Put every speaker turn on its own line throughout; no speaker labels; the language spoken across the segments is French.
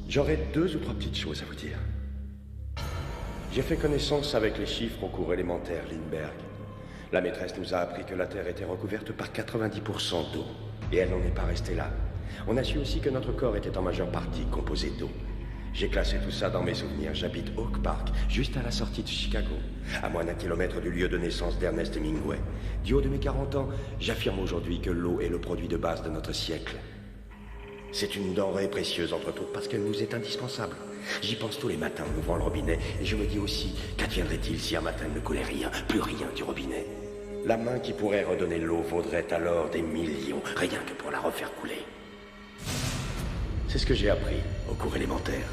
J'aurais 2 ou 3 petites choses à vous dire. J'ai fait connaissance avec les chiffres au cours élémentaire Lindbergh. La maîtresse nous a appris que la Terre était recouverte par 90% d'eau. Et elle n'en est pas restée là. On a su aussi que notre corps était en majeure partie composé d'eau. J'ai classé tout ça dans mes souvenirs. J'habite Oak Park, juste à la sortie de Chicago, à moins d'1 kilomètre du lieu de naissance d'Ernest Hemingway. Du haut de mes 40 ans, j'affirme aujourd'hui que l'eau est le produit de base de notre siècle. C'est une denrée précieuse entre toutes parce qu'elle nous est indispensable. J'y pense tous les matins en ouvrant le robinet et je me dis aussi, qu'adviendrait-il si un matin il ne coulait rien, plus rien du robinet? La main qui pourrait redonner l'eau vaudrait alors des millions, rien que pour la refaire couler. C'est ce que j'ai appris au cours élémentaire.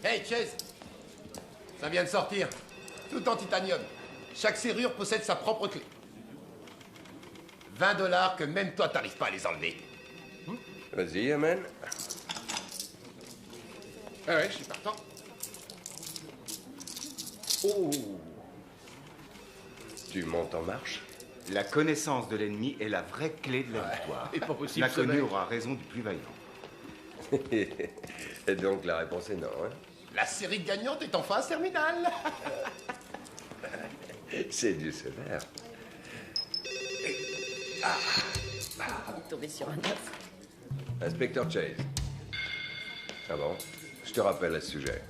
Hey, Chase! Ça vient de sortir. Tout en titanium. Chaque serrure possède sa propre clé. 20 $ que même toi, t'arrives pas à les enlever.
Vas-y, Amen.
Ah ouais, je suis partant.
Oh! Tu montes en marche?
La connaissance de l'ennemi est la vraie clé de la victoire.
Et pas possible,
L'inconnu
ce mec.
aura raison du plus vaillant.
Et donc la réponse est non, hein?
La série gagnante est en phase terminale.
C'est du sévère.
Il est tombé sur un œuf.
Inspecteur Chase. Ah bon? Je te rappelle à ce sujet.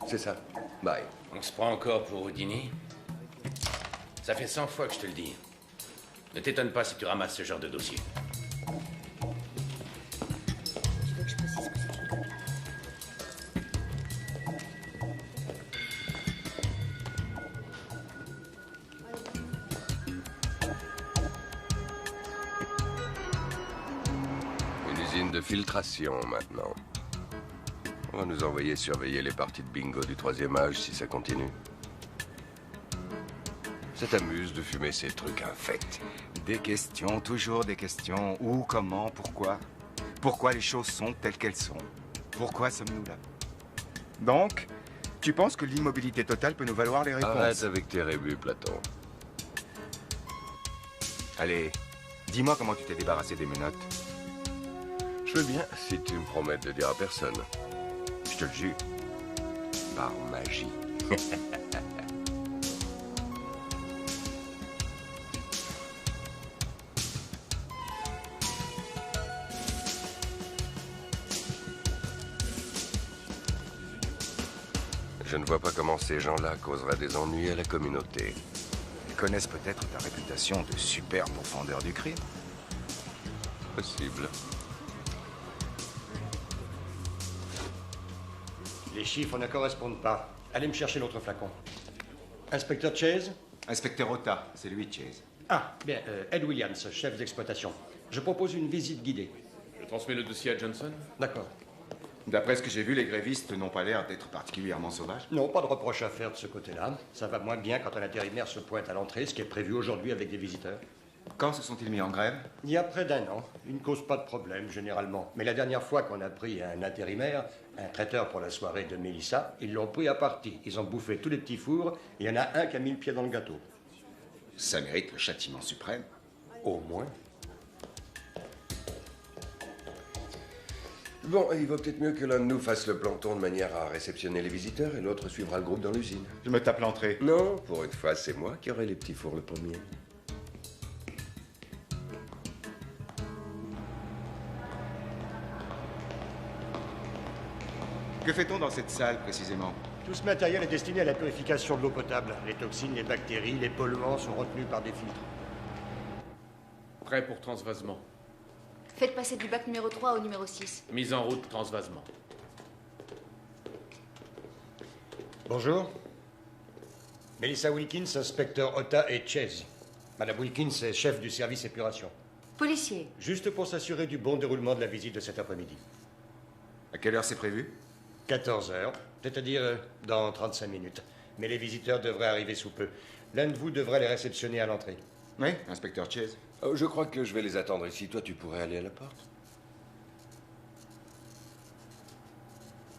C'est ça. Bye.
On se prend encore pour Houdini? Ça fait 100 fois que je te le dis. Ne t'étonne pas si tu ramasses ce genre de dossier.
Tu veux que je précise que c'est une copine?
Une usine de filtration, maintenant. On va nous envoyer surveiller les parties de bingo du 3e âge si ça continue. Ça t'amuse de fumer ces trucs infects?
Des questions, toujours des questions. Où, comment, pourquoi? Pourquoi les choses sont telles qu'elles sont? Pourquoi sommes-nous là? Donc, tu penses que l'immobilité totale peut nous valoir les réponses?
Arrête avec tes rébus, Platon.
Allez, dis-moi comment tu t'es débarrassé des menottes.
Je veux bien si tu me promets de le dire à personne.
Je te le jure.
Par magie. Je ne vois pas comment ces gens-là causeraient des ennuis à la communauté.
Ils connaissent peut-être ta réputation de super pourfendeur du crime.
Possible.
Les chiffres ne correspondent pas. Allez me chercher l'autre flacon. Inspecteur Chase,
Inspecteur Ota, c'est lui, Chase.
Ah, bien, Ed Williams, chef d'exploitation. Je propose une visite guidée.
Je transmets le dossier à Johnson.
D'accord.
D'après ce que j'ai vu, les grévistes n'ont pas l'air d'être particulièrement sauvages.
Non, pas de reproche à faire de ce côté-là. Ça va moins bien quand un intérimaire se pointe à l'entrée, ce qui est prévu aujourd'hui avec des visiteurs.
Quand se sont-ils mis en grève?
Il y a près d'un an. Ils ne causent pas de problème, généralement. Mais la dernière fois qu'on a pris un intérimaire, un traiteur pour la soirée de Mélissa, ils l'ont pris à partie. Ils ont bouffé tous les petits fours, et il y en a un qui a mis le pied dans le gâteau.
Ça mérite le châtiment suprême.
Au moins.
Bon, il vaut peut-être mieux que l'un de nous fasse le planton de manière à réceptionner les visiteurs et l'autre suivra le groupe dans l'usine.
Je me tape l'entrée.
Non, pour une fois, c'est moi qui aurai les petits fours le premier.
Que fait-on dans cette salle, précisément?
Tout ce matériel est destiné à la purification de l'eau potable. Les toxines, les bactéries, les polluants sont retenus par des filtres.
Prêt pour transvasement.
Faites passer du bac numéro 3 au numéro 6.
Mise en route, transvasement.
Bonjour. Melissa Wilkins, inspecteur Ota et Chase. Madame Wilkins est chef du service épuration.
Policier.
Juste pour s'assurer du bon déroulement de la visite de cet après-midi.
À quelle heure c'est prévu?
14 heures, c'est-à-dire dans 35 minutes. Mais les visiteurs devraient arriver sous peu. L'un de vous devrait les réceptionner à l'entrée.
Oui, inspecteur Chase.
Oh, je crois que je vais les attendre ici. Toi, tu pourrais aller à la porte.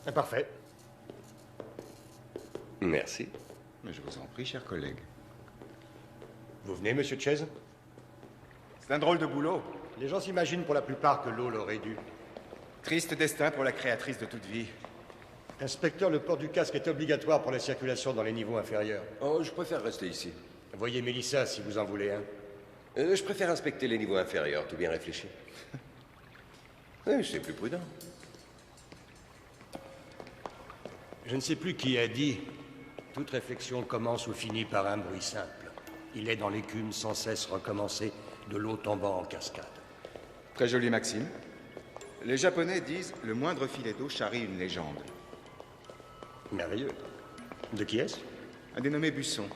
Ah, parfait.
Merci.
Mais je vous en prie, cher collègue.
Vous venez, monsieur Chase?
C'est un drôle de boulot.
Les gens s'imaginent pour la plupart que l'eau l'aurait dû.
Triste destin pour la créatrice de toute vie.
Inspecteur, le port du casque est obligatoire pour la circulation dans les niveaux inférieurs.
Oh, je préfère rester ici.
Voyez Mélissa si vous en voulez un.
Je préfère inspecter les niveaux inférieurs, tout bien réfléchi. Oui, c'est plus prudent.
Je ne sais plus qui a dit « Toute réflexion commence ou finit par un bruit simple. Il est dans l'écume sans cesse recommencer, de l'eau tombant en cascade. »
Très jolie maxime. Les Japonais disent « Le moindre filet d'eau charrie une légende ».
Merveilleux. De qui est-ce?
Un dénommé Busson.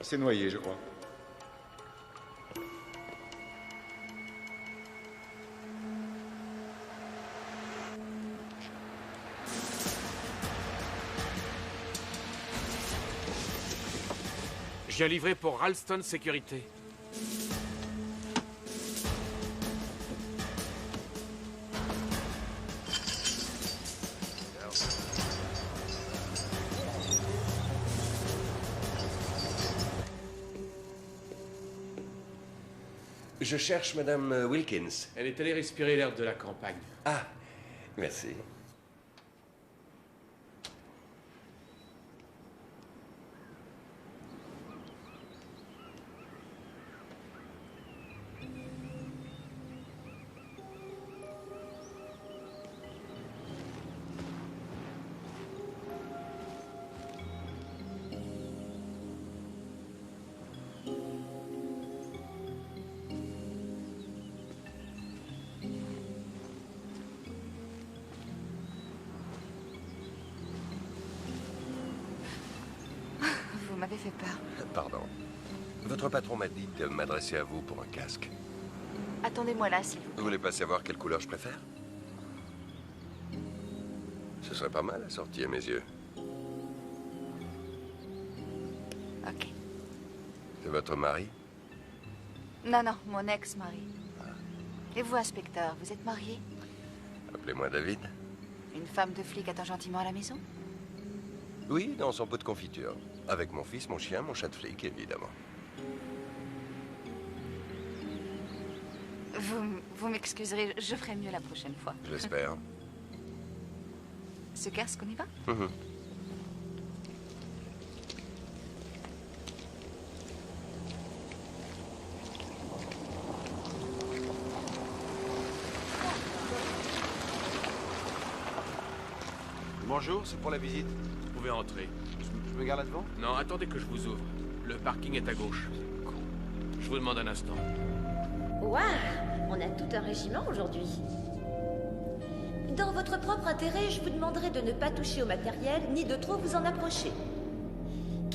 Il s'est noyé, je crois.
J'ai livré pour Ralston Sécurité.
Je cherche Madame Wilkins.
Elle est allée respirer l'air de la campagne.
Ah, merci.
Vous m'avez fait peur.
Pardon. Votre patron m'a dit de m'adresser à vous pour un casque.
Attendez-moi là, s'il vous plaît.
Vous voulez pas savoir quelle couleur je préfère? Ce serait pas mal à sortir à mes yeux.
Ok.
C'est votre mari?
Non, non, mon ex-mari. Et vous, inspecteur, vous êtes marié?
Appelez-moi David.
Une femme de flic attend gentiment à la maison?
Oui, dans son pot de confiture. Avec mon fils, mon chien, mon chat de flic, évidemment.
Vous m'excuserez, je ferai mieux la prochaine fois.
Je l'espère.
Ce casque, on y va?
Bonjour, c'est pour la visite.
Vous pouvez entrer.
Je me garde là devant?
Non, attendez que je vous ouvre. Le parking est à gauche. Je vous demande un instant.
Waouh, on a tout un régiment aujourd'hui. Dans votre propre intérêt, je vous demanderai de ne pas toucher au matériel, ni de trop vous en approcher.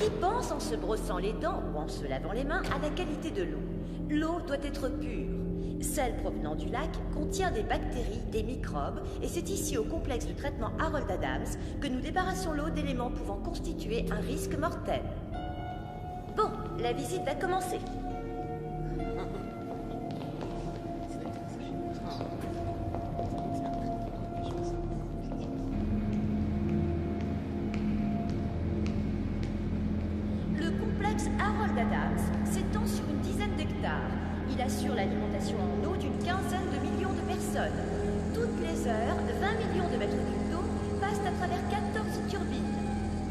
qui pense en se brossant les dents ou en se lavant les mains à la qualité de l'eau. L'eau doit être pure. Celle provenant du lac contient des bactéries, des microbes, et c'est ici au complexe de traitement Harold Adams que nous débarrassons l'eau d'éléments pouvant constituer un risque mortel. Bon, la visite va commencer. Le complexe Harold Adams s'étend sur une dizaine d'hectares. Il assure l'alimentation en eau d'une quinzaine de millions de personnes. Toutes les heures, 20 millions de mètres cubes d'eau passent à travers 14 turbines.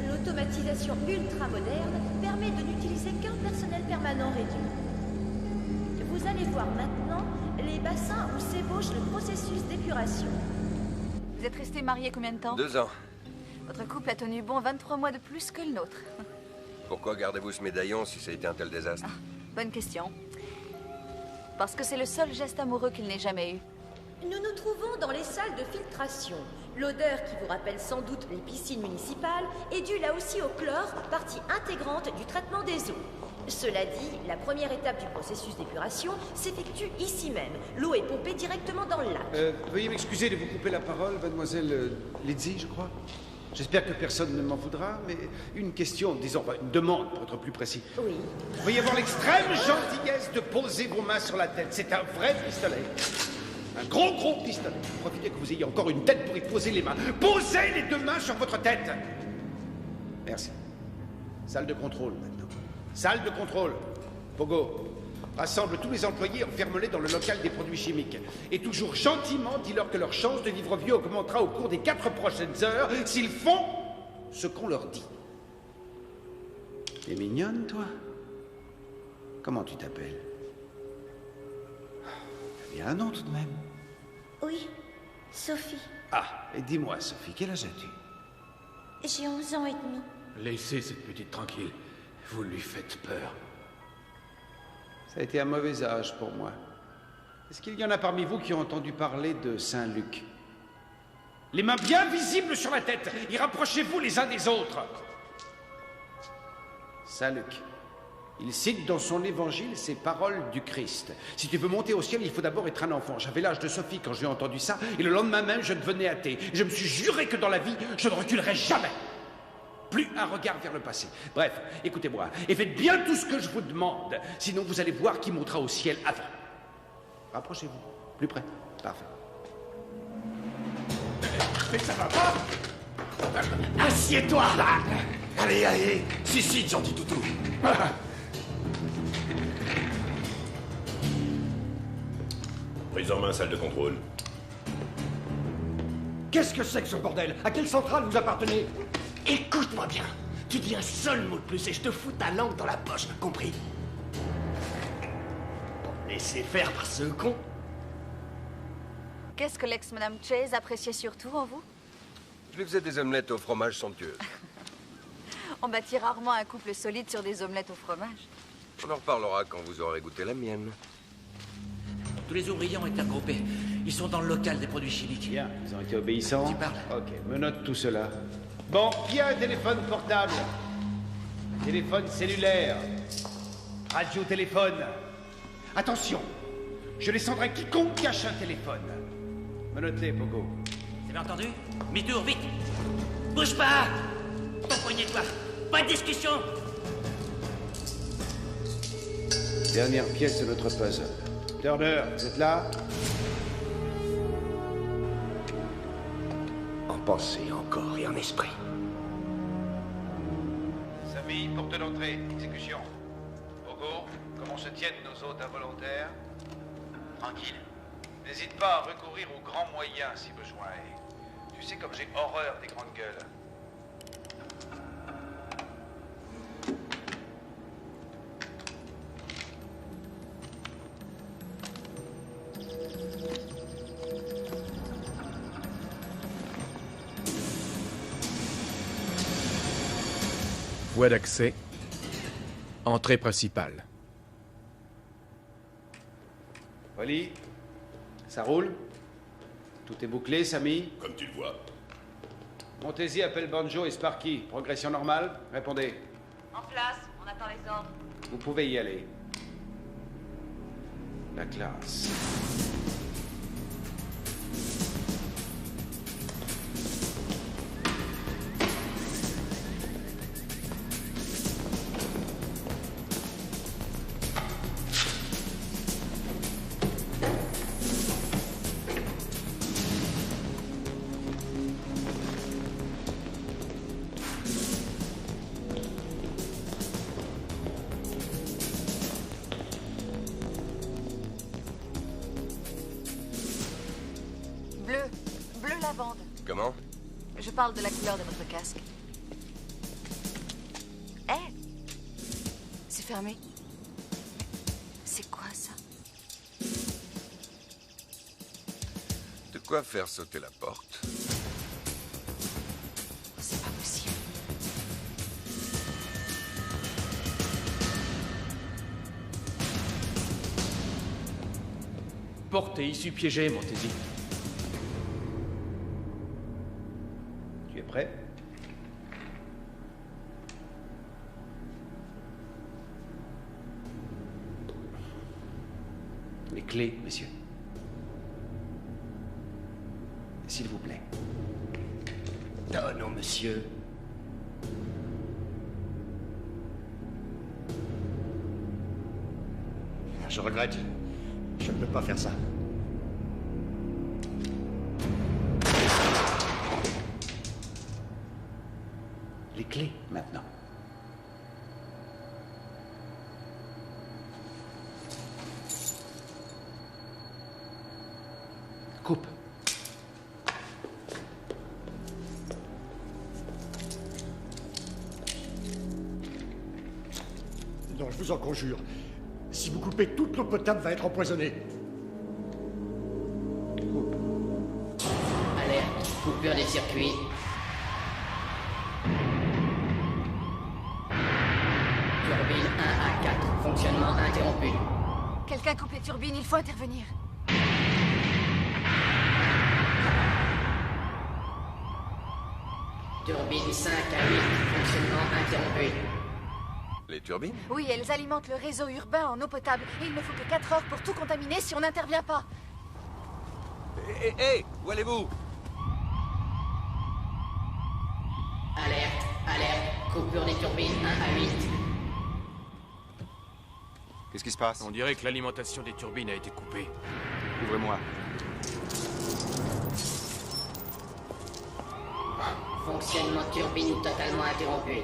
L'automatisation ultra-moderne permet de n'utiliser qu'un personnel permanent réduit. Vous allez voir maintenant les bassins où s'ébauche le processus d'épuration.
Vous êtes restés mariés combien de temps?
2 ans.
Votre couple a tenu bon 23 mois de plus que le nôtre.
Pourquoi gardez-vous ce médaillon si ça a été un tel désastre?
Bonne question. Parce que c'est le seul geste amoureux qu'il n'ait jamais eu.
Nous nous trouvons dans les salles de filtration. L'odeur qui vous rappelle sans doute les piscines municipales est due là aussi au chlore, partie intégrante du traitement des eaux. Cela dit, la première étape du processus d'épuration s'effectue ici même. L'eau est pompée directement dans le lac.
Veuillez m'excuser de vous couper la parole, mademoiselle Lydie, je crois. J'espère que personne ne m'en voudra, mais une question, disons, une demande pour être plus précis.
Oui.
Veuillez avoir l'extrême gentillesse de poser vos mains sur la tête. C'est un vrai pistolet. Un gros pistolet. Profitez que vous ayez encore une tête pour y poser les mains. Posez les 2 mains sur votre tête. Merci. Salle de contrôle, maintenant. Salle de contrôle. Pogo, rassemble tous les employés, enferme-les dans le local des produits chimiques. Et toujours gentiment, dis-leur que leur chance de vivre vieux augmentera au cours des 4 prochaines heures s'ils font ce qu'on leur dit. T'es mignonne, toi? Comment tu t'appelles? T'as bien un nom, tout de même.
Oui, Sophie.
Ah, et dis-moi, Sophie, quel âge as-tu?
J'ai 11 ans et demi.
Laissez cette petite tranquille. Vous lui faites peur.
Ça a été un mauvais âge pour moi. Est-ce qu'il y en a parmi vous qui ont entendu parler de Saint-Luc? Les mains bien visibles sur la tête, et rapprochez-vous les uns des autres. Saint-Luc. Il cite dans son évangile ces paroles du Christ. Si tu veux monter au ciel, il faut d'abord être un enfant. J'avais l'âge de Sophie quand j'ai entendu ça, et le lendemain même, je devenais athée. Je me suis juré que dans la vie, je ne reculerai jamais. Plus un regard vers le passé. Bref, écoutez-moi, et faites bien tout ce que je vous demande. Sinon, vous allez voir qui montera au ciel avant. Rapprochez-vous. Plus près. Parfait.
Mais ça va pas? Assieds-toi! Allez, si, gentil toutou.
Prise en main, salle de contrôle.
Qu'est-ce que c'est que ce bordel? À quelle centrale vous appartenez?
Écoute-moi bien. Tu dis un seul mot de plus et je te fous ta langue dans la poche, compris? Bon, laissez faire par ce con.
Qu'est-ce que l'ex-madame Chase appréciait surtout en vous?
Je lui faisais des omelettes au fromage somptueuses.
On bâtit rarement un couple solide sur des omelettes au fromage.
On en reparlera quand vous aurez goûté la mienne.
Tous les ouvriers ont été regroupés. Ils sont dans le local des produits chimiques.
Bien, ils ont été obéissants.
Tu parles?
Ok, me note tout cela. Bon, qui a un téléphone portable? Téléphone cellulaire. Radio-téléphone. Attention, je descendrai quiconque cache un téléphone. Me note-les, Pogo.
C'est bien entendu? Mi-tour, vite! Bouge pas! Ton poignet de toi! Pas de discussion!
Dernière pièce de notre puzzle. Turner, vous êtes là?
En pensée, en corps et en esprit.
Samy, porte d'entrée, exécution. Pogo, comment se tiennent nos hôtes involontaires? Tranquille. N'hésite pas à recourir aux grands moyens si besoin est. Tu sais comme j'ai horreur des grandes gueules.
Voie d'accès. Entrée principale.
Oli, ça roule? Tout est bouclé, Samy?
Comme tu le vois.
Montez-y, appelle Banjo et Sparky. Progression normale? Répondez.
En place, on attend les ordres.
Vous pouvez y aller. La classe.
Bleu lavande.
Comment?
Je parle de la couleur de votre casque. Hé! C'est fermé. C'est quoi ça?
De quoi faire sauter la porte?
C'est pas possible.
Porte et issue piégée, Montesi.
Tu es prêt?
Les clés, messieurs. S'il vous plaît.
Non, non, monsieur. Je regrette. Je ne peux pas faire ça.
Les clés, maintenant. Coupe.
Non, je vous en conjure. Si vous coupez, toute l'eau potable va être empoisonnée.
Alerte, coupure des circuits. Turbine 1 à 4, fonctionnement interrompu.
Quelqu'un coupe les turbines, il faut intervenir.
Turbine 5 à 8, fonctionnement interrompu.
Les turbines?
Oui, elles alimentent le réseau urbain en eau potable. Et il ne faut que 4 heures pour tout contaminer si on n'intervient pas.
Hé, où allez-vous?
Alerte, alerte, coupure des turbines 1 à 8.
Qu'est-ce qui se passe?
On dirait que l'alimentation des turbines a été coupée.
Ouvrez-moi.
Fonctionnement turbine totalement interrompu.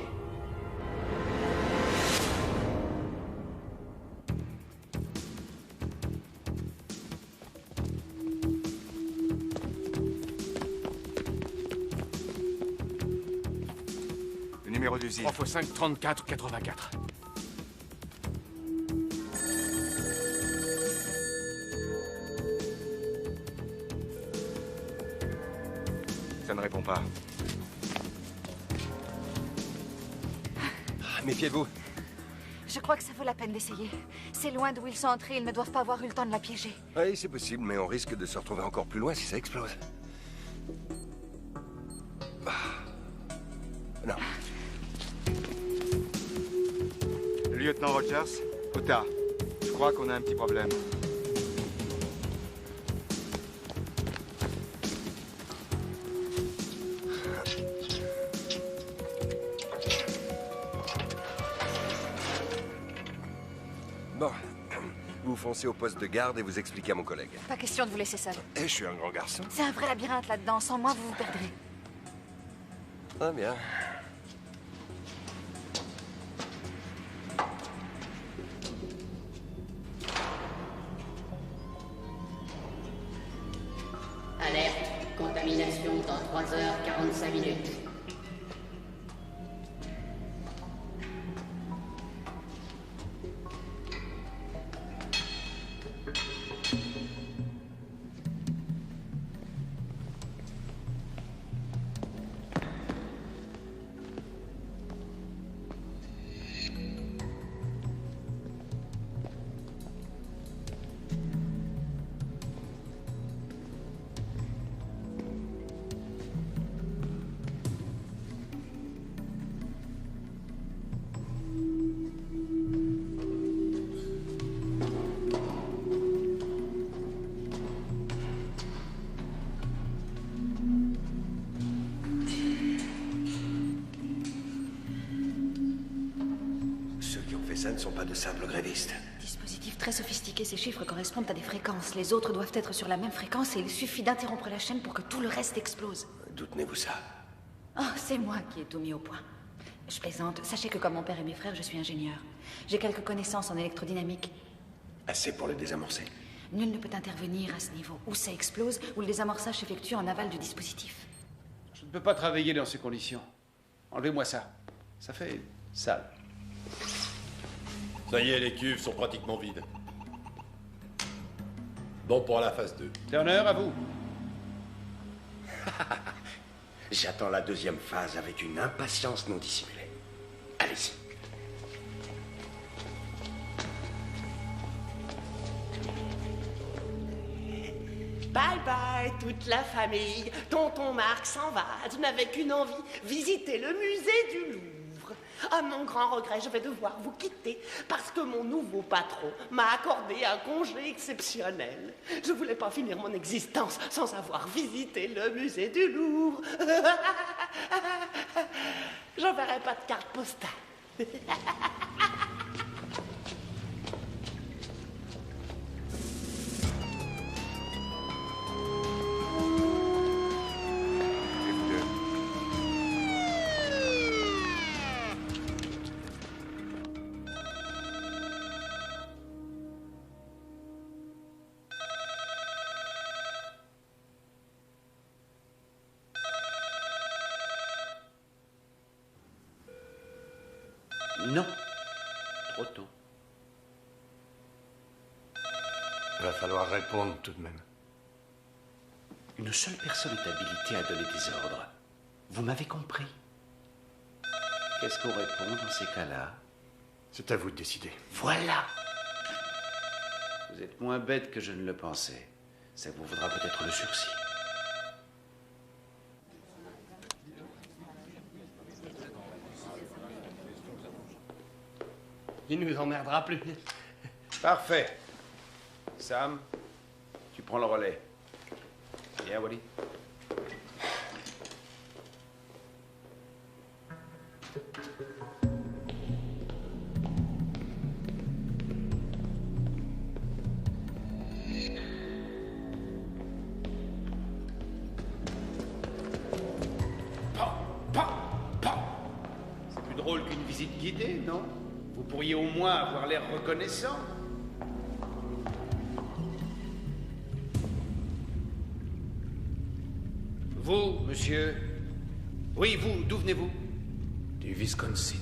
Le numéro d'usine.
3 x 5, 34, 84.
Ça ne répond pas.
Méfiez-vous.
Je crois que ça vaut la peine d'essayer. C'est loin d'où ils sont entrés, ils ne doivent pas avoir eu le temps de la piéger.
Oui, c'est possible, mais on risque de se retrouver encore plus loin si ça explose. Non.
Lieutenant Rogers, Ota, je crois qu'on a un petit problème.
Bon, vous foncez au poste de garde et vous expliquez à mon collègue.
Pas question de vous laisser seul.
Et je suis un grand garçon.
C'est un vrai labyrinthe là-dedans. Sans moi, vous vous perdrez.
Ah bien.
Alerte, contamination dans 3h45.
ça ne sont pas de simples grévistes.
Dispositif très sophistiqué, ces chiffres correspondent à des fréquences. Les autres doivent être sur la même fréquence et il suffit d'interrompre la chaîne pour que tout le reste explose.
D'où tenez-vous ça?
Oh, c'est moi qui ai tout mis au point. Je plaisante. Sachez que comme mon père et mes frères, je suis ingénieur. J'ai quelques connaissances en électrodynamique.
Assez pour le désamorcer.
Nul ne peut intervenir à ce niveau. Ou ça explose, ou le désamorçage s'effectue en aval du dispositif.
Je ne peux pas travailler dans ces conditions. Enlevez-moi ça. Ça fait sale.
Ça y est, les cuves sont pratiquement vides. Bon pour la phase 2.
Turner, à vous.
J'attends la deuxième phase avec une impatience non dissimulée. Allez-y.
Bye bye, toute la famille. Tonton Marc s'en va. Je n'avais qu'une envie, visiter le musée du Louvre. À mon grand regret, je vais devoir vous quitter parce que mon nouveau patron m'a accordé un congé exceptionnel. Je voulais pas finir mon existence sans avoir visité le musée du Louvre. J'enverrai pas de carte postale.
Non. Trop tôt.
Va falloir répondre tout de même.
Une seule personne est habilitée à donner des ordres. Vous m'avez compris. Qu'est-ce qu'on répond dans ces cas-là?
C'est à vous de décider.
Voilà. Vous êtes moins bête que je ne le pensais. Ça vous vaudra peut-être le sursis.
Il nous emmerdera plus.
Parfait. Sam, tu prends le relais. Viens, Wally. C'est plus drôle qu'une visite guidée, non? Vous pourriez au moins avoir l'air reconnaissant. Vous, monsieur. Oui, vous, d'où venez-vous?
Du Wisconsin.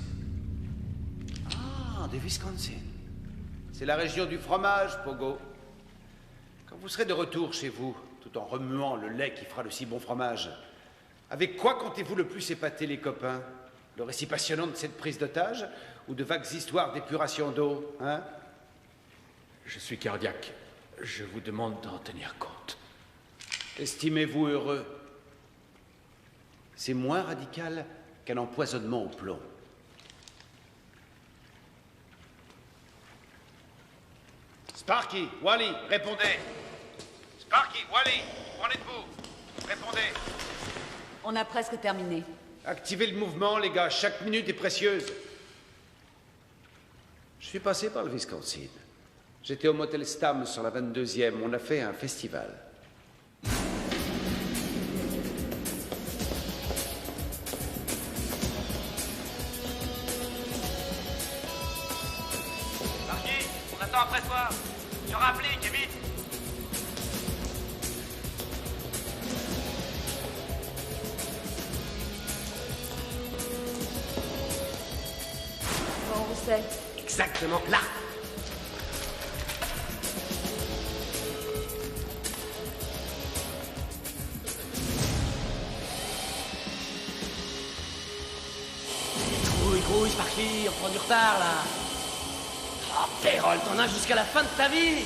Ah, du Wisconsin. C'est la région du fromage, Pogo. Quand vous serez de retour chez vous, tout en remuant le lait qui fera le si bon fromage, avec quoi comptez-vous le plus épater les copains? Le récit passionnant de cette prise d'otage ou de vagues histoires d'épuration d'eau, hein?
Je suis cardiaque. Je vous demande d'en tenir compte.
Estimez-vous heureux? C'est moins radical qu'un empoisonnement au plomb. Sparky, Wally, répondez. Sparky, Wally, où en êtes-vous? Répondez.
On a presque terminé.
Activez le mouvement, les gars. Chaque minute est précieuse. Je suis passé par le Wisconsin. J'étais au motel Stam sur la 22e. On a fait un festival.
Marquis, on attend après toi. Je rapplique, et vite.
Bon, où c'est?
Exactement là. Grouille, Sparky, on prend du retard là. Oh, Pérol, t'en as jusqu'à la fin de ta vie.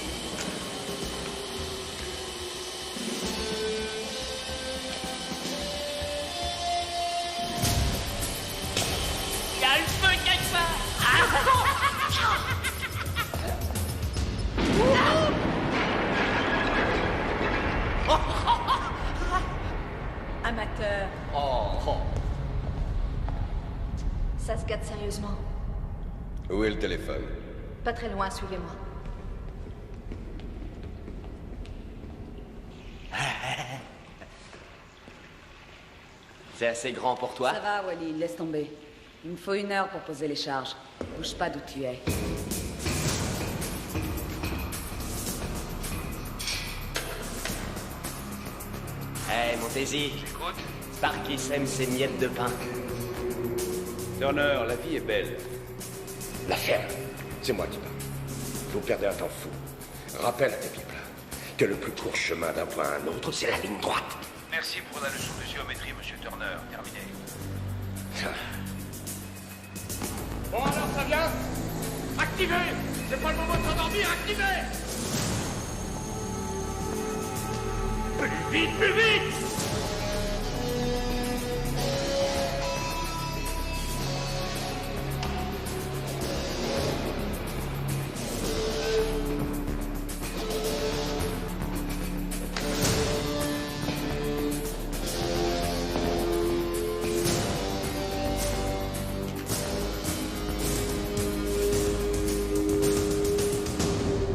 Il y a le feu quelque part.
Amateur.
Oh.
Ça se gâte sérieusement.
Où est le téléphone?
Pas très loin, suivez-moi.
C'est assez grand pour toi?
Ça va, Wally, laisse tomber. Il me faut 1 heure pour poser les charges. Bouge pas d'où tu es.
Hey, Montesi.
J'écoute.
Sparkis aime ses miettes de pain.
Turner, la vie est belle. La ferme, c'est moi qui parle. Vous perdez un temps fou. Rappelle à tes pieds plats que le plus court chemin d'un point à un autre, c'est la ligne droite.
Merci pour la leçon de géométrie, monsieur Turner. Terminé.
Bon, alors ça vient? Activez! C'est pas le moment de s'endormir, activez! Plus vite, plus vite!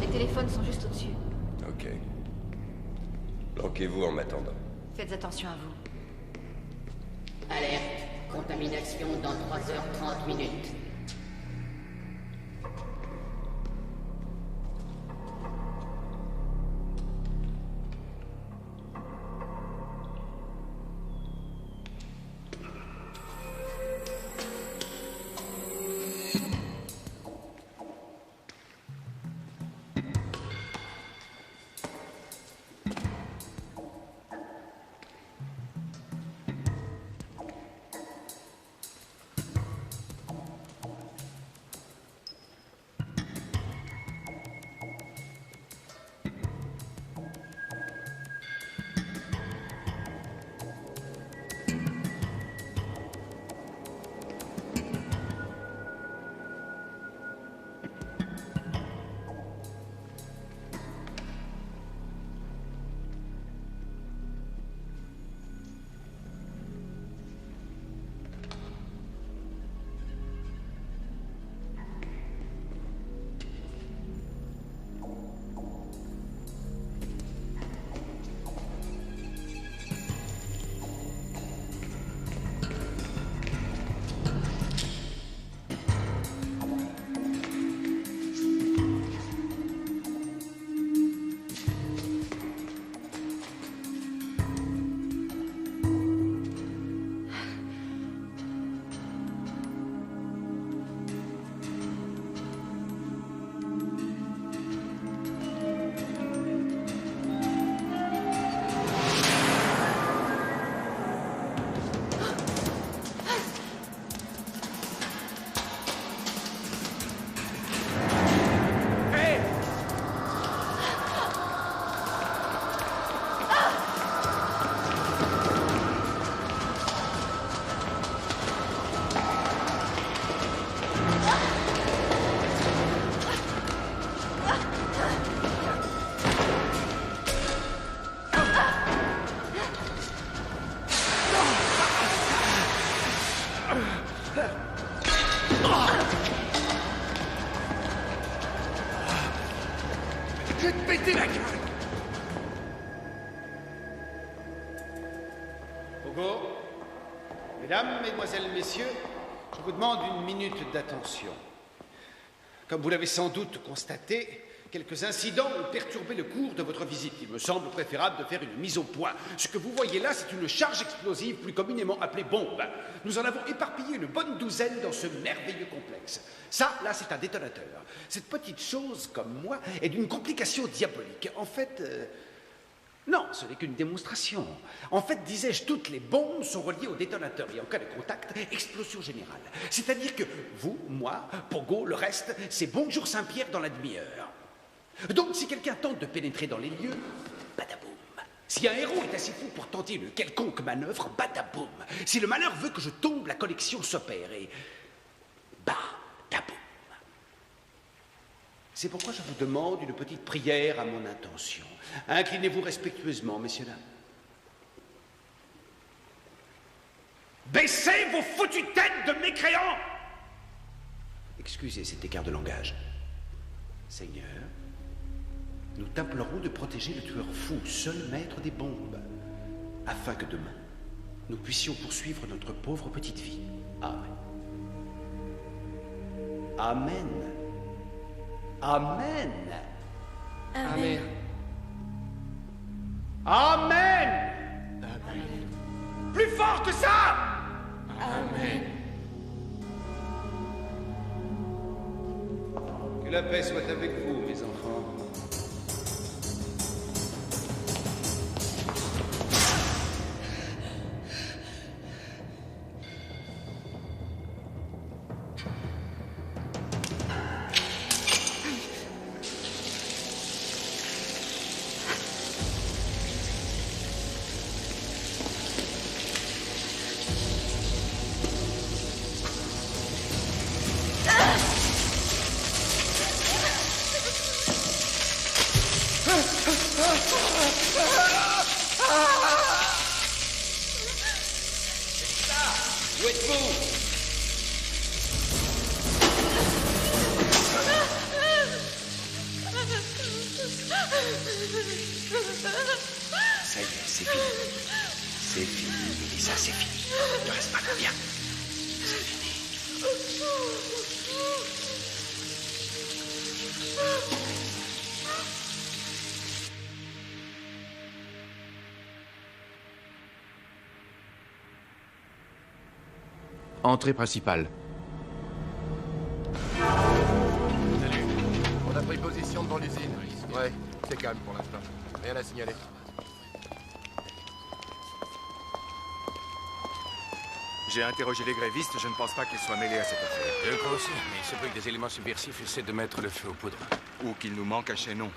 Les téléphones sont juste au-dessus.
Ok. Planquez-vous en m'attendant.
Faites attention à vous.
Alerte. Contamination dans 3h30 minutes.
Je vais te péter la gueule!
Pogo, mesdames, mesdemoiselles, messieurs, je vous demande 1 minute d'attention. Comme vous l'avez sans doute constaté, quelques incidents ont perturbé le cours de votre visite. Il me semble préférable de faire une mise au point. Ce que vous voyez là, c'est une charge explosive plus communément appelée bombe. Nous en avons éparpillé une bonne douzaine dans ce merveilleux complexe. Ça, là, c'est un détonateur. Cette petite chose, comme moi, est d'une complication diabolique. En fait... Non, ce n'est qu'une démonstration. En fait, disais-je, toutes les bombes sont reliées au détonateur. Et en cas de contact, explosion générale. C'est-à-dire que vous, moi, Pogo, le reste, c'est bonjour Saint-Pierre dans la demi-heure. Donc, si quelqu'un tente de pénétrer dans les lieux, badaboum. Si un héros est assez fou pour tenter une quelconque manœuvre, badaboum. Si le malheur veut que je tombe, la collection s'opère et... badaboum. C'est pourquoi je vous demande une petite prière à mon intention. Inclinez-vous respectueusement, messieurs, dames. Baissez vos foutues têtes de mécréants!
Excusez cet écart de langage. Seigneur, nous t'implorons de protéger le tueur fou, seul maître des bombes, afin que demain, nous puissions poursuivre notre pauvre petite vie. Amen. Amen. Amen.
Amen.
Amen. Plus fort que ça.
Amen.
Que la paix soit avec vous, mes enfants.
Où êtes-vous?
Ça y est, c'est fini. C'est fini, Mélissa, c'est fini. Ne reste pas là, viens. C'est fini.
Entrée principale.
Salut. On a pris position devant l'usine. Ouais, c'est calme pour l'instant. Rien à signaler.
J'ai interrogé les grévistes, je ne pense pas qu'ils soient mêlés à cette affaire.
Je le crois aussi, mais il se peut que des éléments subversifs essaient de mettre le feu aux poudres.
Ou qu'il nous manque un chaînon.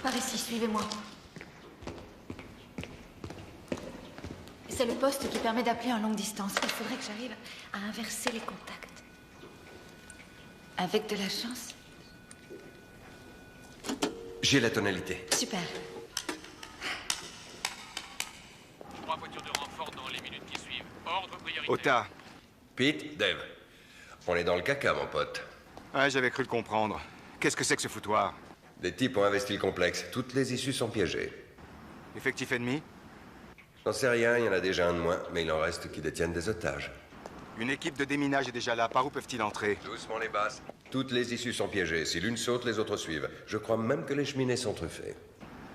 Par ici, suivez-moi. C'est le poste qui permet d'appeler en longue distance. Il faudrait que j'arrive à inverser les contacts. Avec de la chance.
J'ai la tonalité.
Super.
3 voitures de renfort dans les minutes qui suivent. Ordre prioritaire.
Ota.
Pete, Dave. On est dans le caca, mon pote.
Ouais, j'avais cru le comprendre. Qu'est-ce que c'est que ce foutoir?
Des types ont investi le complexe. Toutes les issues sont piégées.
Effectif ennemi?
J'en sais rien, il y en a déjà un de moins, mais il en reste qui détiennent des otages.
Une équipe de déminage est déjà là. Par où peuvent-ils entrer?
Doucement les basses. Toutes les issues sont piégées. Si l'une saute, les autres suivent. Je crois même que les cheminées sont truffées.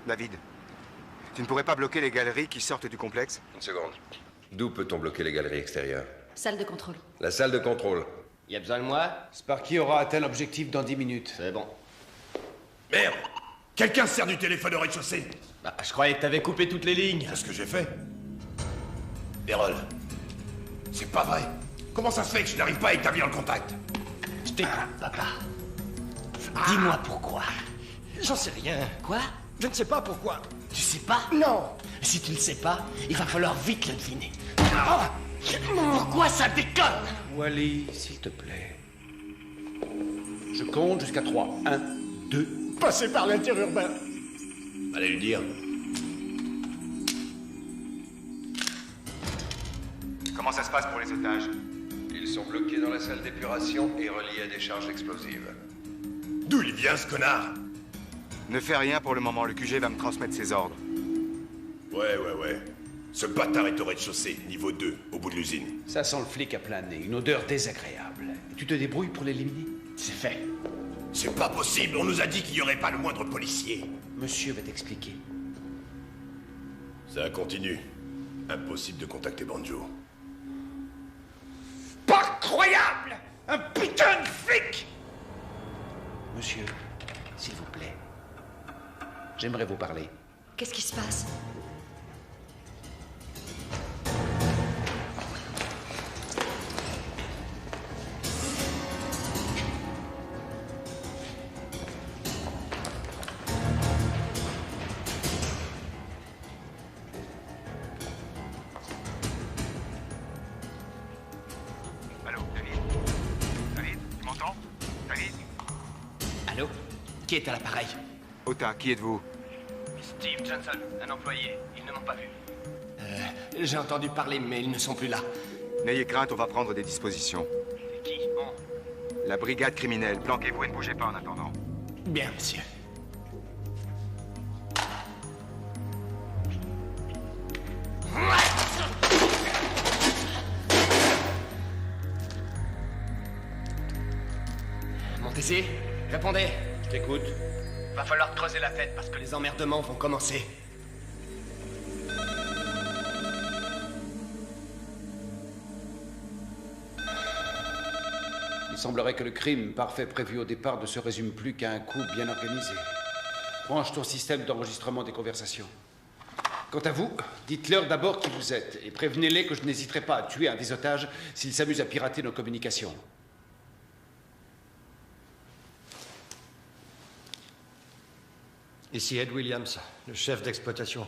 David, tu ne pourrais pas bloquer les galeries qui sortent du complexe?
Une seconde. D'où peut-on bloquer les galeries extérieures?
Salle de contrôle.
La salle de contrôle.
Y a besoin de moi?
Sparky aura atteint l'objectif dans 10 minutes.
C'est bon.
Merde! Quelqu'un se sert du téléphone au rez-de-chaussée!
Bah, je croyais que t'avais coupé toutes les lignes.
C'est ce que j'ai fait. Errol, c'est pas vrai. Comment ça se fait que je n'arrive pas à établir le contact?
Je t'écoute, papa. Dis-moi pourquoi.
J'en sais rien.
Quoi?
Je ne sais pas pourquoi.
Tu sais pas?
Non.
Si tu ne sais pas, il va falloir vite le deviner. Pourquoi ça déconne?
Wally, s'il te plaît. Je compte jusqu'à 3. 1, 2.
Passer par l'interurbain.
Allez lui dire.
Comment ça se passe pour les otages?
Ils sont bloqués dans la salle d'épuration et reliés à des charges explosives.
D'où il vient, ce connard?
Ne fais rien pour le moment, le QG va me transmettre ses ordres.
Ouais. Ce bâtard est au rez-de-chaussée, niveau 2, au bout de l'usine.
Ça sent le flic à plein nez, une odeur désagréable. Et tu te débrouilles pour l'éliminer?
C'est fait.
C'est pas possible, on nous a dit qu'il n'y aurait pas le moindre policier.
Monsieur va t'expliquer.
Ça continue. Impossible de contacter Banjo.
Pas croyable! Un putain de flic!
Monsieur, s'il vous plaît. J'aimerais vous parler.
Qu'est-ce qui se passe?
Allô, David? David, tu m'entends? David?
Allô? Qui est à l'appareil?
Ota, qui êtes-vous?
Steve Johnson, un employé. Ils ne m'ont pas vu.
J'ai entendu parler, mais ils ne sont plus là.
N'ayez crainte, on va prendre des dispositions.
C'est qui? On.
La brigade criminelle, planquez-vous et ne bougez pas en attendant.
Bien, monsieur.
Montez-y, répondez.
Je t'écoute.
Va falloir creuser la tête parce que les emmerdements vont commencer.
Il semblerait que le crime parfait prévu au départ ne se résume plus qu'à un coup bien organisé. Branche ton système d'enregistrement des conversations. Quant à vous, dites-leur d'abord qui vous êtes et prévenez-les que je n'hésiterai pas à tuer un des otages s'il s'amuse à pirater nos communications.
Ici Ed Williams, le chef d'exploitation.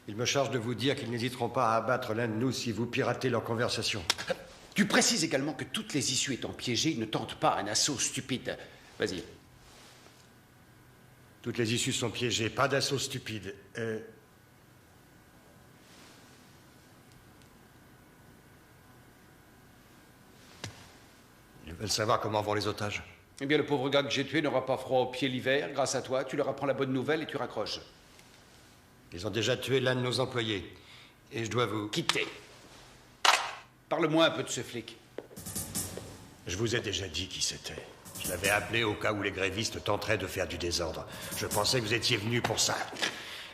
Il me charge de vous dire qu'ils n'hésiteront pas à abattre l'un de nous si vous piratez leur conversation.
Tu précises également que toutes les issues étant piégées, ils ne tentent pas un assaut stupide. Vas-y.
Toutes les issues sont piégées, pas d'assaut stupide. Ils veulent savoir comment vont les otages.
Eh bien, le pauvre gars que j'ai tué n'aura pas froid aux pieds l'hiver. Grâce à toi, tu leur apprends la bonne nouvelle et tu raccroches.
Ils ont déjà tué l'un de nos employés. Et je dois vous...
Quitter. Parle-moi un peu de ce flic.
Je vous ai déjà dit qui c'était. Je l'avais appelé au cas où les grévistes tenteraient de faire du désordre. Je pensais que vous étiez venu pour ça.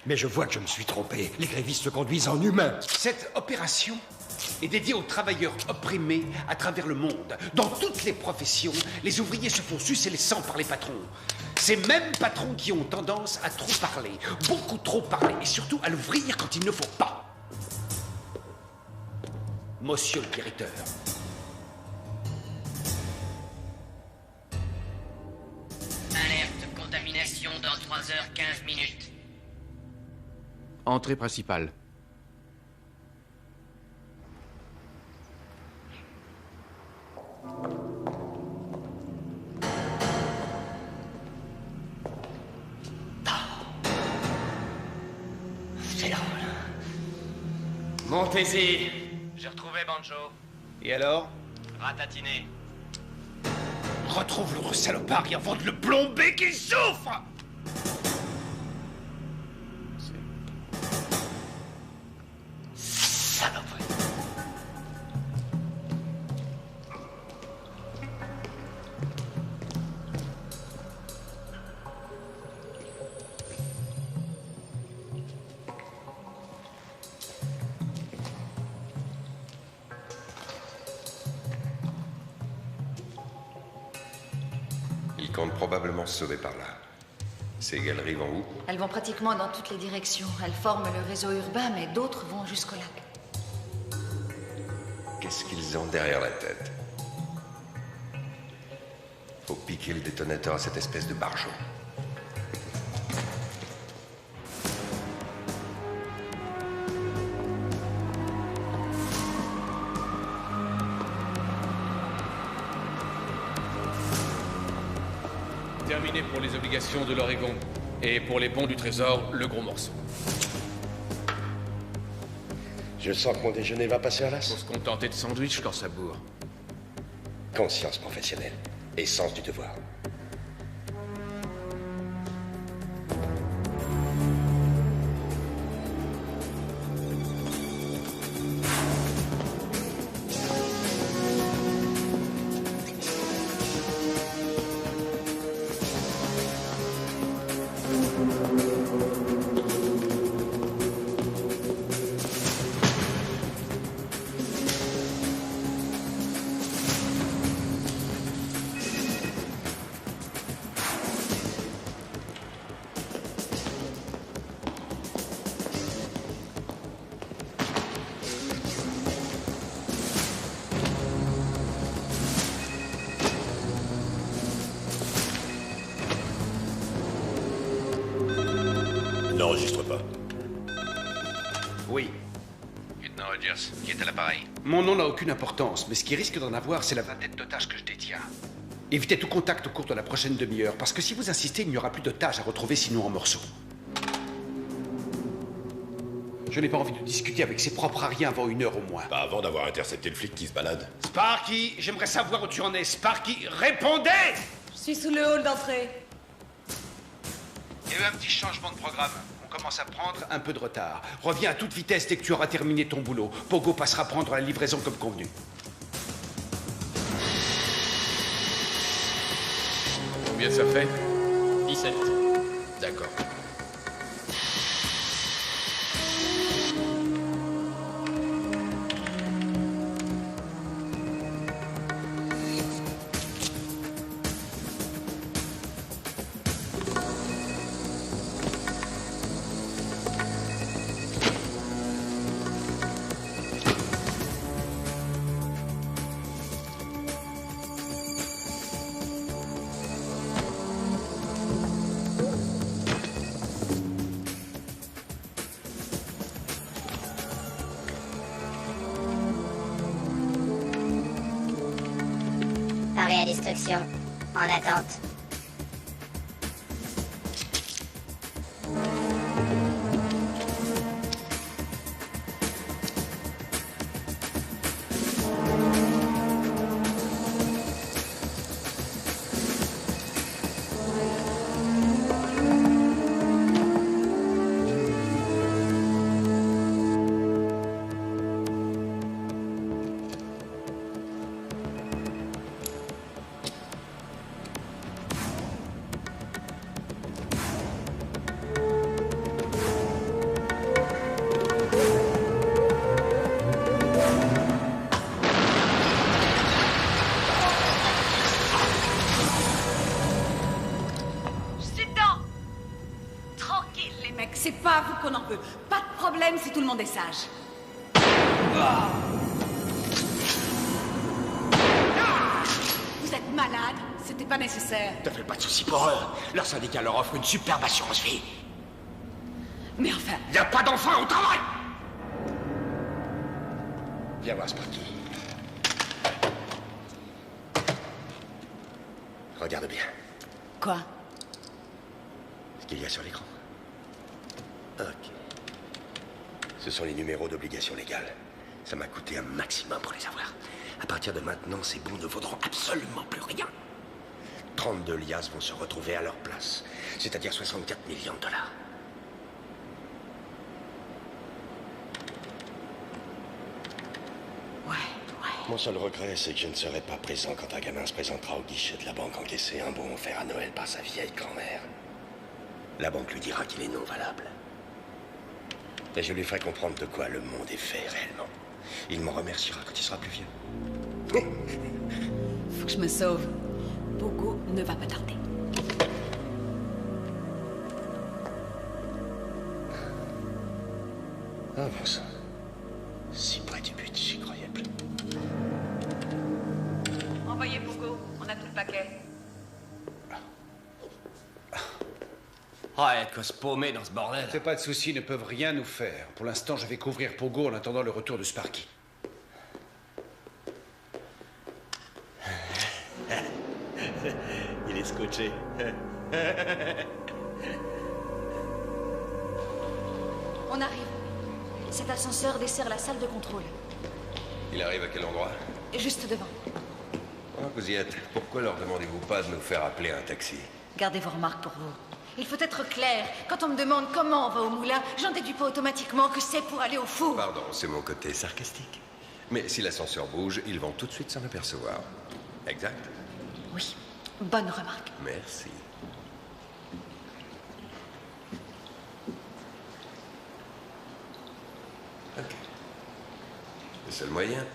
Mais je vois que je me suis trompé. Les grévistes se conduisent en humains.
Cette opération est dédiée aux travailleurs opprimés à travers le monde. Dans toutes les professions, les ouvriers se font sucer les sangs par les patrons. Ces mêmes patrons qui ont tendance à trop parler, beaucoup trop parler, et surtout à l'ouvrir quand il ne faut pas. Monsieur le directeur.
Alerte contamination dans 3h15.
Entrée principale.
C'est drôle. Montez-y. J'ai retrouvé Banjo.
Et alors?
Ratatiné.
Retrouve l'autre salopard et avant de le plomber qu'il souffre!
Saloperie.
Ils comptent probablement se sauver par là. Ces galeries vont où?
Elles vont pratiquement dans toutes les directions. Elles forment le réseau urbain, mais d'autres vont jusqu'au lac.
Qu'est-ce qu'ils ont derrière la tête? Faut piquer le détonateur à cette espèce de barjot.
Terminé pour les obligations de l'Oregon. Et pour les bons du trésor, le gros morceau.
Je sens que mon déjeuner va passer à l'as.
Faut se contenter de sandwich quand ça bourre.
Conscience professionnelle et sens du devoir.
N'enregistre pas.
Oui.
Lieutenant Rogers, qui est à l'appareil?
Mon nom n'a aucune importance, mais ce qui risque d'en avoir, c'est la vingtaine d'otages que je détiens. Évitez tout contact au cours de la prochaine demi-heure, parce que si vous insistez, il n'y aura plus d'otages à retrouver sinon en morceaux. Je n'ai pas envie de discuter avec ses propres ariens avant 1 heure au moins.
Pas avant d'avoir intercepté le flic qui se balade.
Sparky, j'aimerais savoir où tu en es. Sparky, répondez!
Je suis sous le hall d'entrée.
Il y a eu un petit changement de programme. On commence à prendre un peu de retard. Reviens à toute vitesse dès que tu auras terminé ton boulot. Pogo passera prendre la livraison comme convenu.
Combien ça fait?
17. D'accord.
Arrêt à destruction. En attente.
C'est pas à vous qu'on en veut. Pas de problème si tout le monde est sage. Vous êtes malade. C'était pas nécessaire.
Ne fais pas de soucis pour eux. Leur syndicat leur offre une superbe assurance vie.
Mais enfin...
Y a pas d'enfants au travail!
Viens voir, Sparky. Regarde bien.
Quoi?
Ce qu'il y a sur l'écran. Ok. Ce sont les numéros d'obligation légale. Ça m'a coûté un maximum pour les avoir. À partir de maintenant, ces bons ne vaudront absolument plus rien. 32 liasses vont se retrouver à leur place. C'est-à-dire 64 millions de dollars. Mon seul regret, c'est que je ne serai pas présent quand un gamin se présentera au guichet de la banque encaisser un bon offert à Noël par sa vieille grand-mère. La banque lui dira qu'il est non valable. Et je lui ferai comprendre de quoi le monde est fait réellement. Il m'en remerciera quand il sera plus vieux.
Faut que je me sauve. Pogo ne va pas tarder.
Ah bon sang. Si près du but, j'y croyais plus.
Envoyez Pogo, on a tout le paquet.
Ah, de quoi se paumer dans ce bordel.
C'est pas de soucis, ils ne peuvent rien nous faire. Pour l'instant, je vais couvrir Pogo en attendant le retour de Sparky.
Il est scotché.
On arrive. Cet ascenseur dessert la salle de contrôle.
Il arrive à quel endroit?
Juste devant.
Ah, vous y êtes. Pourquoi leur demandez-vous pas de nous faire appeler un taxi?
Gardez vos remarques pour vous. Il faut être clair. Quand on me demande comment on va au moulin, j'en déduis pas automatiquement que c'est pour aller au four.
Pardon, c'est mon côté sarcastique. Mais si l'ascenseur bouge, ils vont tout de suite s'en apercevoir. Exact?
Oui, bonne remarque.
Merci. Ok. Le seul moyen,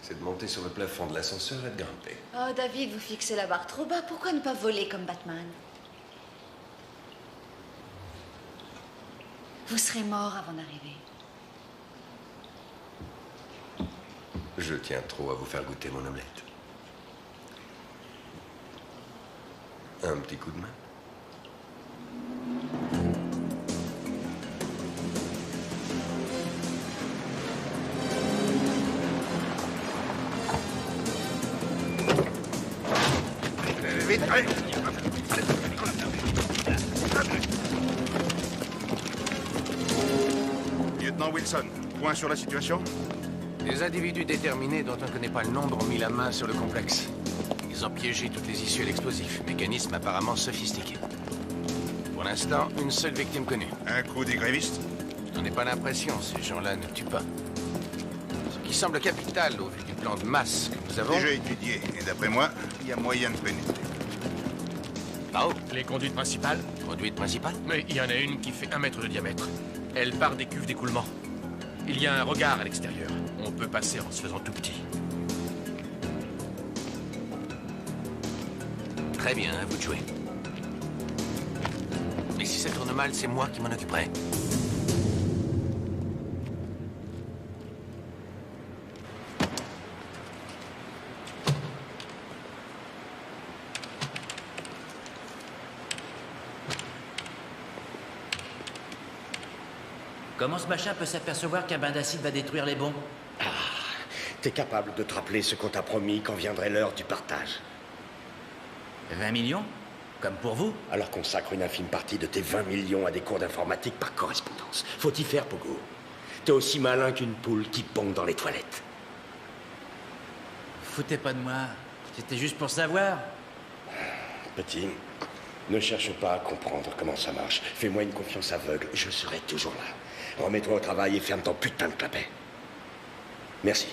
c'est de monter sur le plafond de l'ascenseur et de grimper.
Oh, David, vous fixez la barre trop bas. Pourquoi ne pas voler comme Batman? Vous serez mort avant d'arriver.
Je tiens trop à vous faire goûter mon omelette. Un petit coup de main?
Vite, allez!
Lieutenant Wilson, point sur la situation?
Des individus déterminés dont on ne connaît pas le nombre ont mis la main sur le complexe. Ils ont piégé toutes les issues à l'explosif. Mécanisme apparemment sophistiqué. Pour l'instant, une seule victime connue.
Un coup des grévistes?
Je n'en ai pas l'impression, ces gens-là ne tuent pas. Ce qui semble capital au vu du plan de masse que nous avons...
Déjà étudié, et d'après moi, il y a moyen de pénétrer.
Par où?
Les conduites principales?
Conduite principale?
Mais il y en a une qui fait 1 mètre de diamètre. Elle part des cuves d'écoulement. Il y a un regard à l'extérieur. On peut passer en se faisant tout petit.
Très bien, à vous de jouer. Mais si ça tourne mal, c'est moi qui m'en occuperai.
Comment ce machin peut s'apercevoir qu'un bain d'acide va détruire les bombes?
T'es capable de te rappeler ce qu'on t'a promis quand viendrait l'heure du partage.
20 millions? Comme pour vous?
Alors consacre une infime partie de tes 20 millions à des cours d'informatique par correspondance. Faut y faire, Pogo. T'es aussi malin qu'une poule qui pond dans les toilettes.
Foutez pas de moi. C'était juste pour savoir.
Petit, ne cherche pas à comprendre comment ça marche. Fais-moi une confiance aveugle, je serai toujours là. Remets-toi au travail et ferme ton putain de clapet. Merci.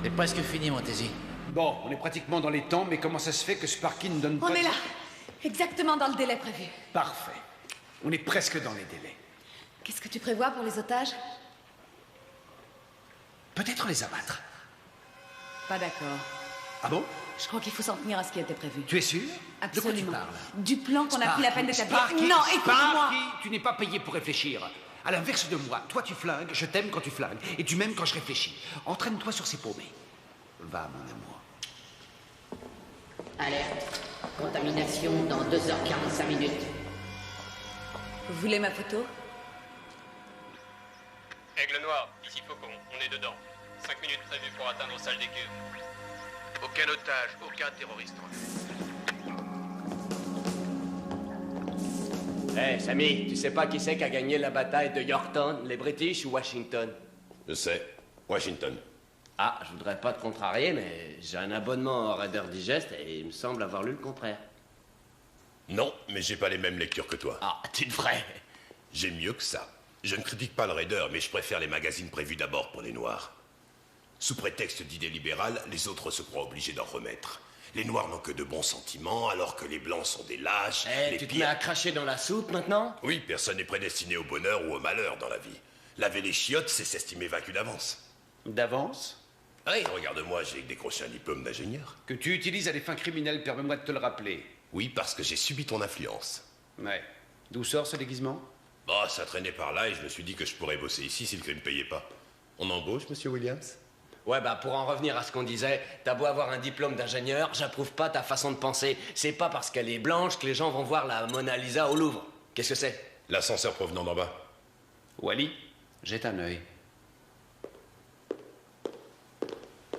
C'est presque fini, Montesi.
Bon, on est pratiquement dans les temps, mais comment ça se fait que Sparky ne donne pas...
On est là. Exactement dans le délai prévu.
Parfait. On est presque dans les délais.
Qu'est-ce que tu prévois pour les otages?
Peut-être les abattre.
Pas d'accord.
Ah bon?
Je crois qu'il faut s'en tenir à ce qui était prévu.
Tu es sûr?
Absolument.
De quoi tu parles?
Du plan qu'on a pris la peine d'établir.
Sparky,
Non, écoute-moi.
Sparky, tu n'es pas payé pour réfléchir. À l'inverse de moi, toi tu flingues, je t'aime quand tu flingues, et tu m'aimes quand je réfléchis. Entraîne-toi sur ces paumés. Va, mon amour.
Alerte. Contamination dans 2h45 minutes.
Vous voulez ma photo?
Aigle Noir, ici Faucon, on est dedans. 5 minutes prévues pour atteindre salle des cuves.
Aucun otage, aucun terroriste.
Hé, Sammy, tu sais pas qui c'est qui a gagné la bataille de Yorktown, les British ou Washington?
Je sais. Washington.
Ah, je voudrais pas te contrarier, mais j'ai un abonnement au Reader Digest et il me semble avoir lu le contraire.
Non, mais j'ai pas les mêmes lectures que toi.
Ah, tu devrais.
J'ai mieux que ça. Je ne critique pas le Raider, mais je préfère les magazines prévus d'abord pour les Noirs. Sous prétexte d'idées libérales, les autres se croient obligés d'en remettre. Les Noirs n'ont que de bons sentiments, alors que les Blancs sont des lâches.
Eh, tu te mets à cracher dans la soupe maintenant?
Oui, personne n'est prédestiné au bonheur ou au malheur dans la vie. Laver les chiottes, c'est s'estimer vaincu d'avance.
D'avance?
Oui, regarde-moi, j'ai décroché un diplôme d'ingénieur.
Que tu utilises à des fins criminelles, permets-moi de te le rappeler.
Oui, parce que j'ai subi ton influence.
Ouais. D'où sort ce déguisement?
Bah, ça traînait par là et je me suis dit que je pourrais bosser ici si le crime payait pas. On embauche, monsieur Williams?
Ouais, bah pour en revenir à ce qu'on disait, t'as beau avoir un diplôme d'ingénieur, j'approuve pas ta façon de penser. C'est pas parce qu'elle est blanche que les gens vont voir la Mona Lisa au Louvre. Qu'est-ce que c'est?
L'ascenseur provenant d'en bas.
Wally, jette un œil.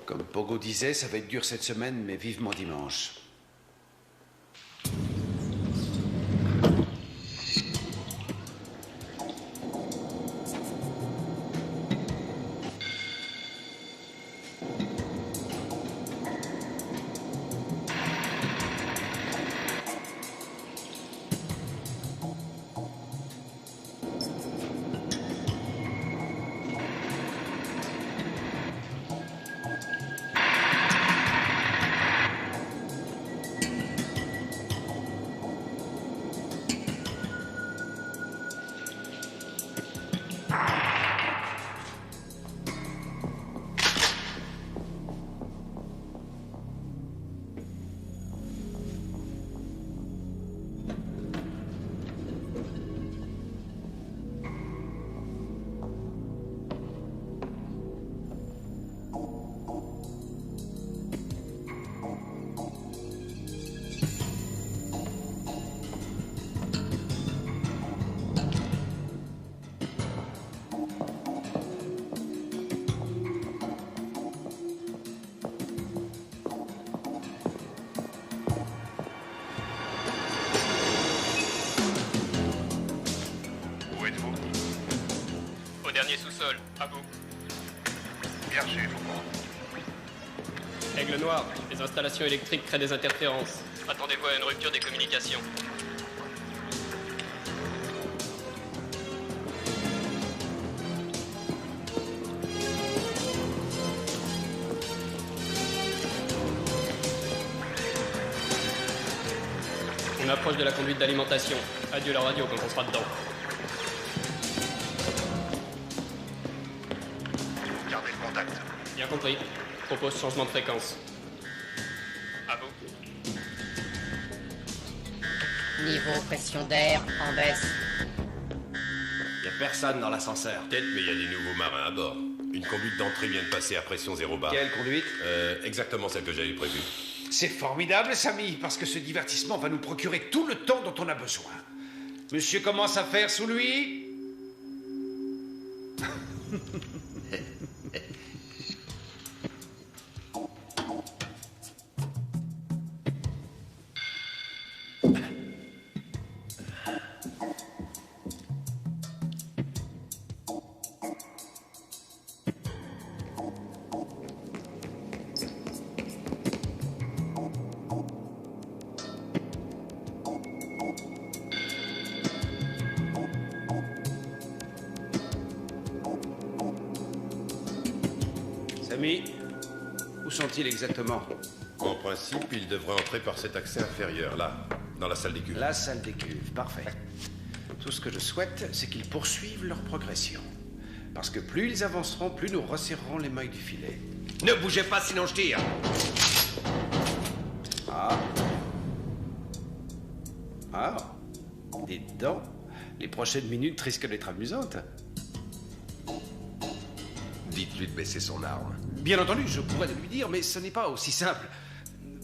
Comme Pogo disait, ça va être dur cette semaine, mais vivement dimanche.
Premier sous-sol, à vous.
Bien reçu, Faucon.
Aigle Noir, les installations électriques créent des interférences.
Attendez-vous à une rupture des communications.
On approche de la conduite d'alimentation. Adieu la radio quand on sera dedans.
Gardez le contact.
Bien compris. Propose changement de fréquence.
À vous.
Niveau pression d'air en baisse.
Y a personne dans l'ascenseur.
Peut-être, mais il y a des nouveaux marins à bord. Une conduite d'entrée vient de passer à pression 0 bar.
Quelle conduite?
Exactement celle que j'avais prévue.
C'est formidable, Samy, parce que ce divertissement va nous procurer tout le temps dont on a besoin. Monsieur commence à faire sous lui? Samy, où sont-ils exactement?
En principe, ils devraient entrer par cet accès inférieur, là, dans la salle des cuves.
La salle des cuves, parfait. Tout ce que je souhaite, c'est qu'ils poursuivent leur progression. Parce que plus ils avanceront, plus nous resserrerons les mailles du filet.
Ne bougez pas, sinon je tire.
Ah. Ah. Dites donc, les prochaines minutes risquent d'être amusantes.
Dites-lui de baisser son arme.
Bien entendu, je pourrais le lui dire, mais ce n'est pas aussi simple.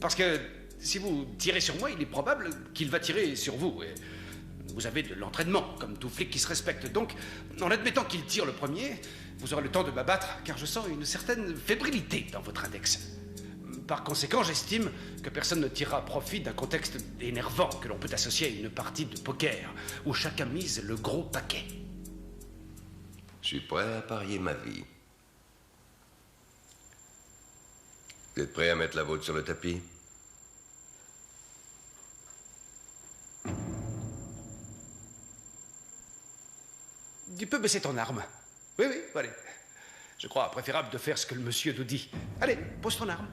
Parce que si vous tirez sur moi, il est probable qu'il va tirer sur vous. Et vous avez de l'entraînement, comme tout flic qui se respecte. Donc, en admettant qu'il tire le premier, vous aurez le temps de m'abattre, car je sens une certaine fébrilité dans votre index. Par conséquent, j'estime que personne ne tirera profit d'un contexte énervant que l'on peut associer à une partie de poker, où chacun mise le gros paquet.
Je suis prêt à parier ma vie. Vous êtes prêt à mettre la vôtre sur le tapis?
Tu peux baisser ton arme. Oui, allez. Je crois préférable de faire ce que le monsieur nous dit. Allez, pose ton arme.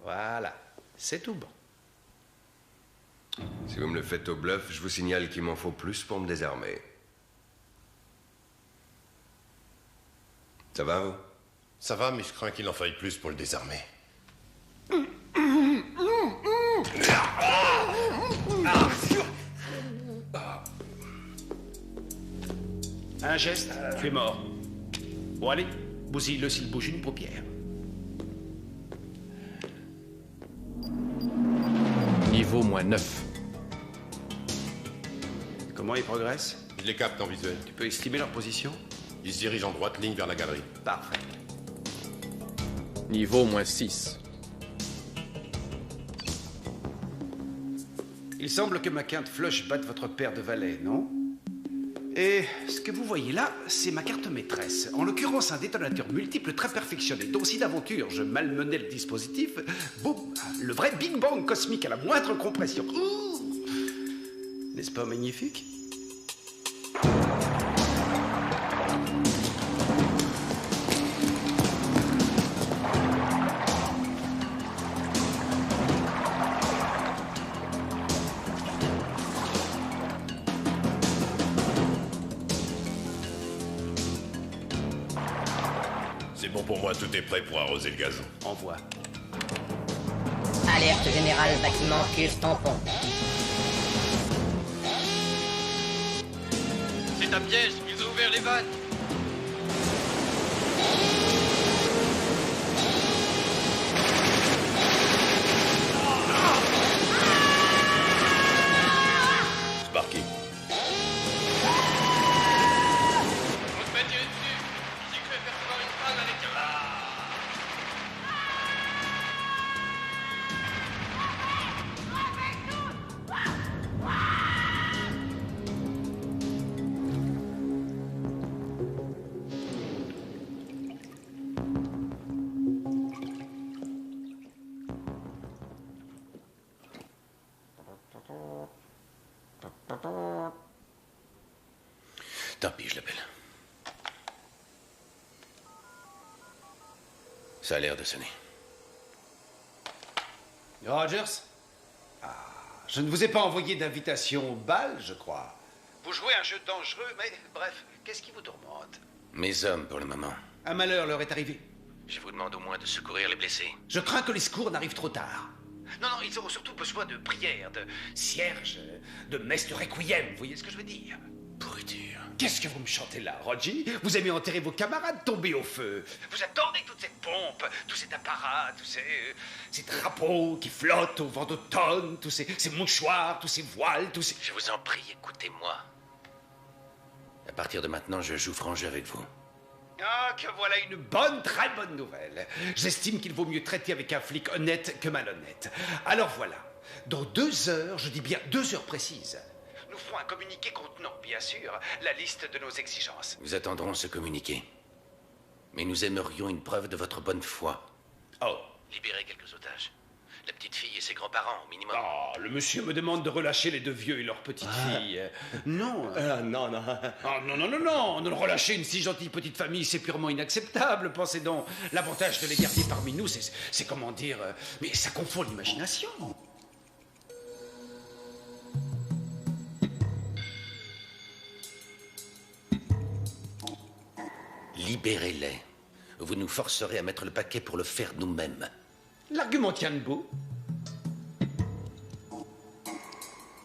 Voilà, c'est tout bon.
Si vous me le faites au bluff, je vous signale qu'il m'en faut plus pour me désarmer. Ça va, vous? Ça va, mais je crains qu'il en faille plus pour le désarmer.
Un geste, tu es mort. Bon, allez, bousille-le s'il bouge une paupière.
Niveau -9.
Comment ils progressent?
Je les capte en visuel.
Tu peux estimer leur position?
Ils se dirigent en droite ligne vers la galerie.
Parfait.
Niveau -6.
Il semble que ma quinte flush batte votre paire de valets, non? Et ce que vous voyez là, c'est ma carte maîtresse. En l'occurrence, un détonateur multiple très perfectionné. Donc si d'aventure je malmenais le dispositif, boum, le vrai Big Bang cosmique à la moindre compression. N'est-ce pas magnifique?
C'est bon pour moi, tout est prêt pour arroser le gazon.
Envoie.
Alerte générale, bâtiment cuve tampon.
C'est un piège, ils ont ouvert les vannes.
Sparky.
On se met tiré dessus. J'ai cru apercevoir une femme avec un...
Tant pis, je l'appelle. Ça a l'air de sonner.
Rogers? Ah, je ne vous ai pas envoyé d'invitation au bal, je crois. Vous jouez un jeu dangereux, mais bref, qu'est-ce qui vous tourmente?
Mes hommes, pour le moment.
Un malheur leur est arrivé.
Je vous demande au moins de secourir les blessés.
Je crains que les secours n'arrivent trop tard. Non, ils auront surtout besoin de prières, de cierges, de messes de requiem, vous voyez ce que je veux dire?
Pourriture.
Qu'est-ce que vous me chantez là, Roger? Vous aimez enterrer vos camarades tombés au feu. Vous attendez toute cette pompe, tout cet apparat, tous ces drapeaux qui flottent au vent d'automne, tous ces mouchoirs, tous ces voiles, tous ces...
Je vous en prie, écoutez-moi. À partir de maintenant, je joue franc jeu avec vous.
Ah, que voilà une très bonne nouvelle. J'estime qu'il vaut mieux traiter avec un flic honnête que malhonnête. Alors voilà, dans 2 heures, je dis bien 2 heures précises, nous ferons un communiqué contenant, bien sûr, la liste de nos exigences.
Nous attendrons ce communiqué. Mais nous aimerions une preuve de votre bonne foi.
Oh.
Libérez quelques otages. La petite fille et ses grands-parents, au minimum.
Oh, le monsieur me demande de relâcher les 2 vieux et leur petite fille. Non.
Non.
Oh, non. Ne relâcher une si gentille petite famille, c'est purement inacceptable. Pensez donc, l'avantage de les garder parmi nous, c'est comment dire... mais ça confond l'imagination.
Libérez-les. Vous nous forcerez à mettre le paquet pour le faire nous-mêmes.
L'argument tient debout.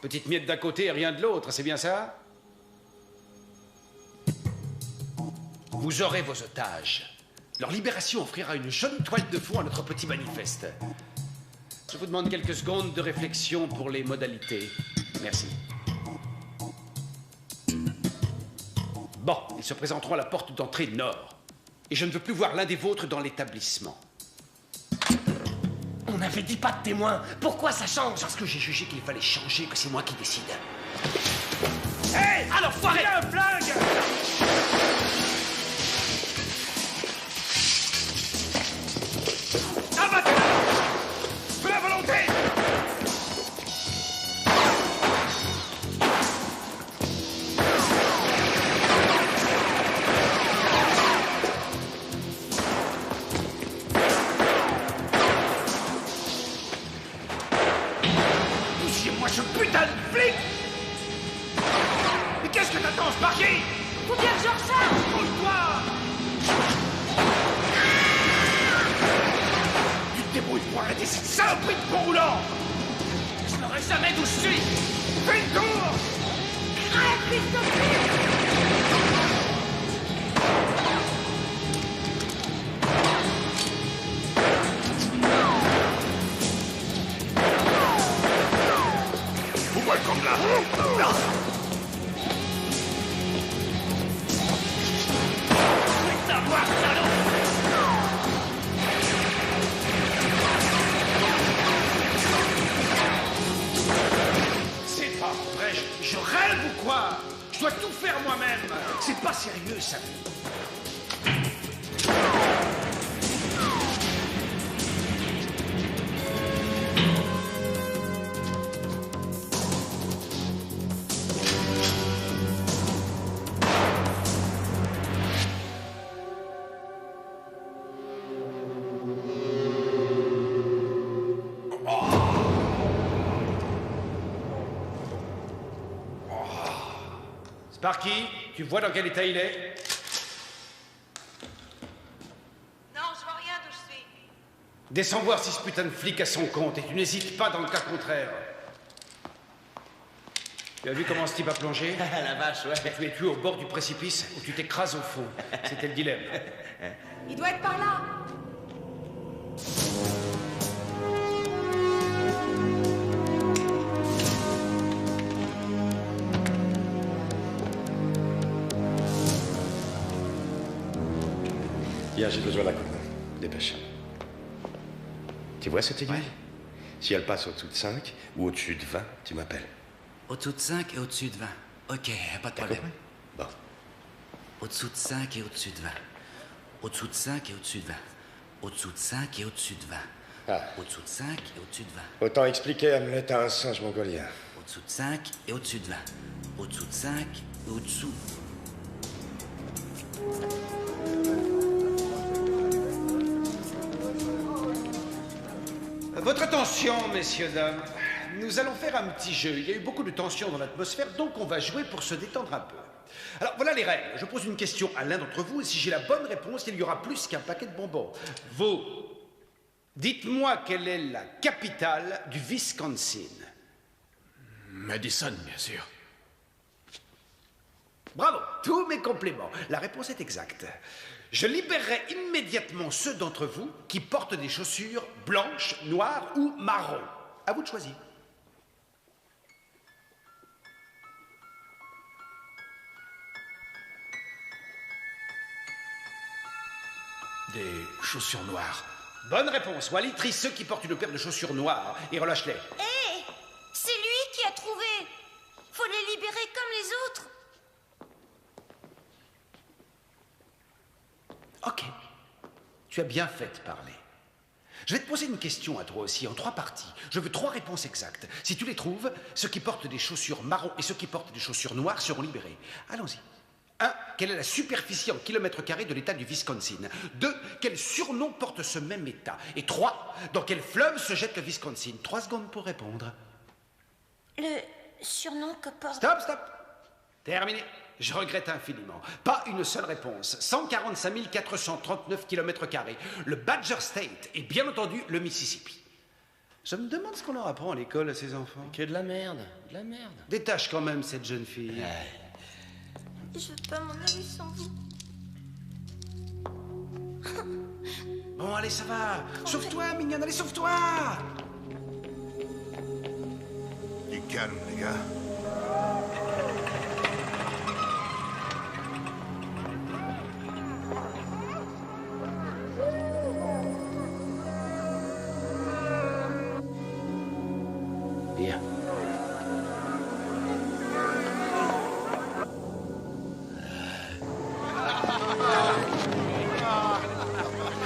Petite miette d'un côté et rien de l'autre, c'est bien ça? Vous aurez vos otages. Leur libération offrira une jolie toile de fond à notre petit manifeste. Je vous demande quelques secondes de réflexion pour les modalités. Merci. Bon, ils se présenteront à la porte d'entrée nord. Et je ne veux plus voir l'un des vôtres dans l'établissement.
On n'avait dit pas de témoin. Pourquoi ça change?
Parce que j'ai jugé qu'il fallait changer, que c'est moi qui décide.
Hé! Alors, foiré!
Un flingue!
Abattez-le! Feu à volonté!
Poussiez-moi ce putain de flic! Mais qu'est-ce que t'attends, Sparky?
Faut bien que je recharge!
Bouge-toi! Tu te débrouilles pour arrêter cette saloperie de pont roulant!
Je n'aurai jamais d'où je suis!
Fais le tour!
Arrête, fils de pute!
Ouvre comme là.
Savoir, salaud!
C'est pas vrai, je rêve ou quoi? Je dois tout faire moi-même. C'est pas sérieux, ça. Sparky, tu vois dans quel état il est?
Non, je vois rien d'où je suis.
Descends voir si ce putain de flic a son compte et tu n'hésites pas dans le cas contraire. Tu as vu comment ce type a plongé?
La vache, ouais.
Tu es tué au bord du précipice ou tu t'écrases au fond. C'était le dilemme.
Il doit être par là.
Bien, j'ai besoin d'un coup de main. Dépêche. Tu vois cette aiguille? Si elle passe au-dessous de 5 ou au-dessus de 20, tu m'appelles.
Au-dessous de 5 et au-dessus de 20. Ok, pas de problème.
Bon.
Au-dessous de 5 et au-dessus de 20. Au-dessous de 5 et au-dessus de 20. Au-dessous de 5 et au-dessus de 20. Au-dessous de 5 et au-dessus de 20.
Autant expliquer Hamlet à un singe mongolien.
Au-dessous de 5 et au-dessus de 20. Au-dessous de 5 et au-dessous...
Votre attention, messieurs, dames. Nous allons faire un petit jeu. Il y a eu beaucoup de tension dans l'atmosphère, donc on va jouer pour se détendre un peu. Alors, voilà les règles. Je pose une question à l'un d'entre vous, et si j'ai la bonne réponse, il y aura plus qu'un paquet de bonbons. Vous, dites-moi quelle est la capitale du Wisconsin.
Madison, bien sûr.
Bravo, tous mes compléments. La réponse est exacte. Je libérerai immédiatement ceux d'entre vous qui portent des chaussures blanches, noires ou marron. À vous de choisir.
Des chaussures noires.
Bonne réponse. Wally, trie ceux qui portent une paire de chaussures noires et relâche-les.
Hé, c'est lui qui a trouvé. Faut les libérer comme les autres.
Ok. Tu as bien fait de parler. Je vais te poser une question à toi aussi, en 3 parties. Je veux 3 réponses exactes. Si tu les trouves, ceux qui portent des chaussures marron et ceux qui portent des chaussures noires seront libérés. Allons-y. 1. Quelle est la superficie en kilomètres carrés de l'état du Wisconsin? 2. Quel surnom porte ce même état? Et 3. Dans quel fleuve se jette le Wisconsin? 3 secondes pour répondre.
Le surnom que porte...
Stop, stop. Terminé. Je regrette infiniment. Pas une seule réponse. 145 439 km². Le Badger State et bien entendu le Mississippi. Je me demande ce qu'on leur apprend à l'école à ces enfants.
Que de la merde, de la merde.
Détache quand même cette jeune fille.
Je veux pas m'en aller sans vous.
Bon, allez, ça va. Sauve-toi, mignonne, allez, sauve-toi.
Du calme, les gars.
Bien.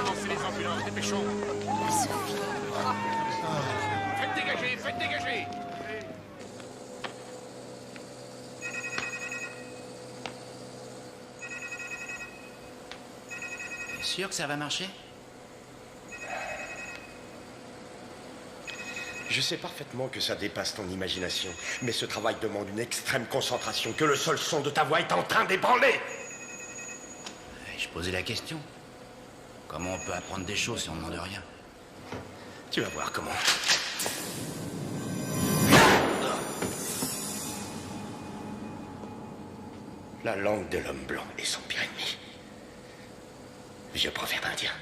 Lancez les ambulances, dépêchons. Faites dégager, faites dégager.
T'es sûr que ça va marcher?
Je sais parfaitement que ça dépasse ton imagination, mais ce travail demande une extrême concentration que le seul son de ta voix est en train d'ébranler.
Je posais la question. Comment on peut apprendre des choses si on ne demande rien?
Tu vas voir comment. La langue de l'homme blanc est son pire ennemi. Vieux proverbe indien.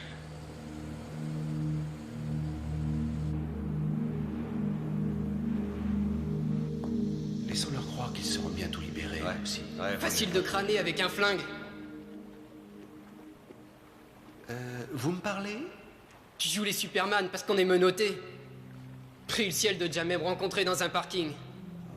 Laissons-leur croire qu'ils seront bientôt libérés, aussi.
Facile de crâner avec un flingue.
Vous me parlez?
Tu joues les Superman parce qu'on est menotté. Pris le ciel de jamais me rencontrer dans un parking.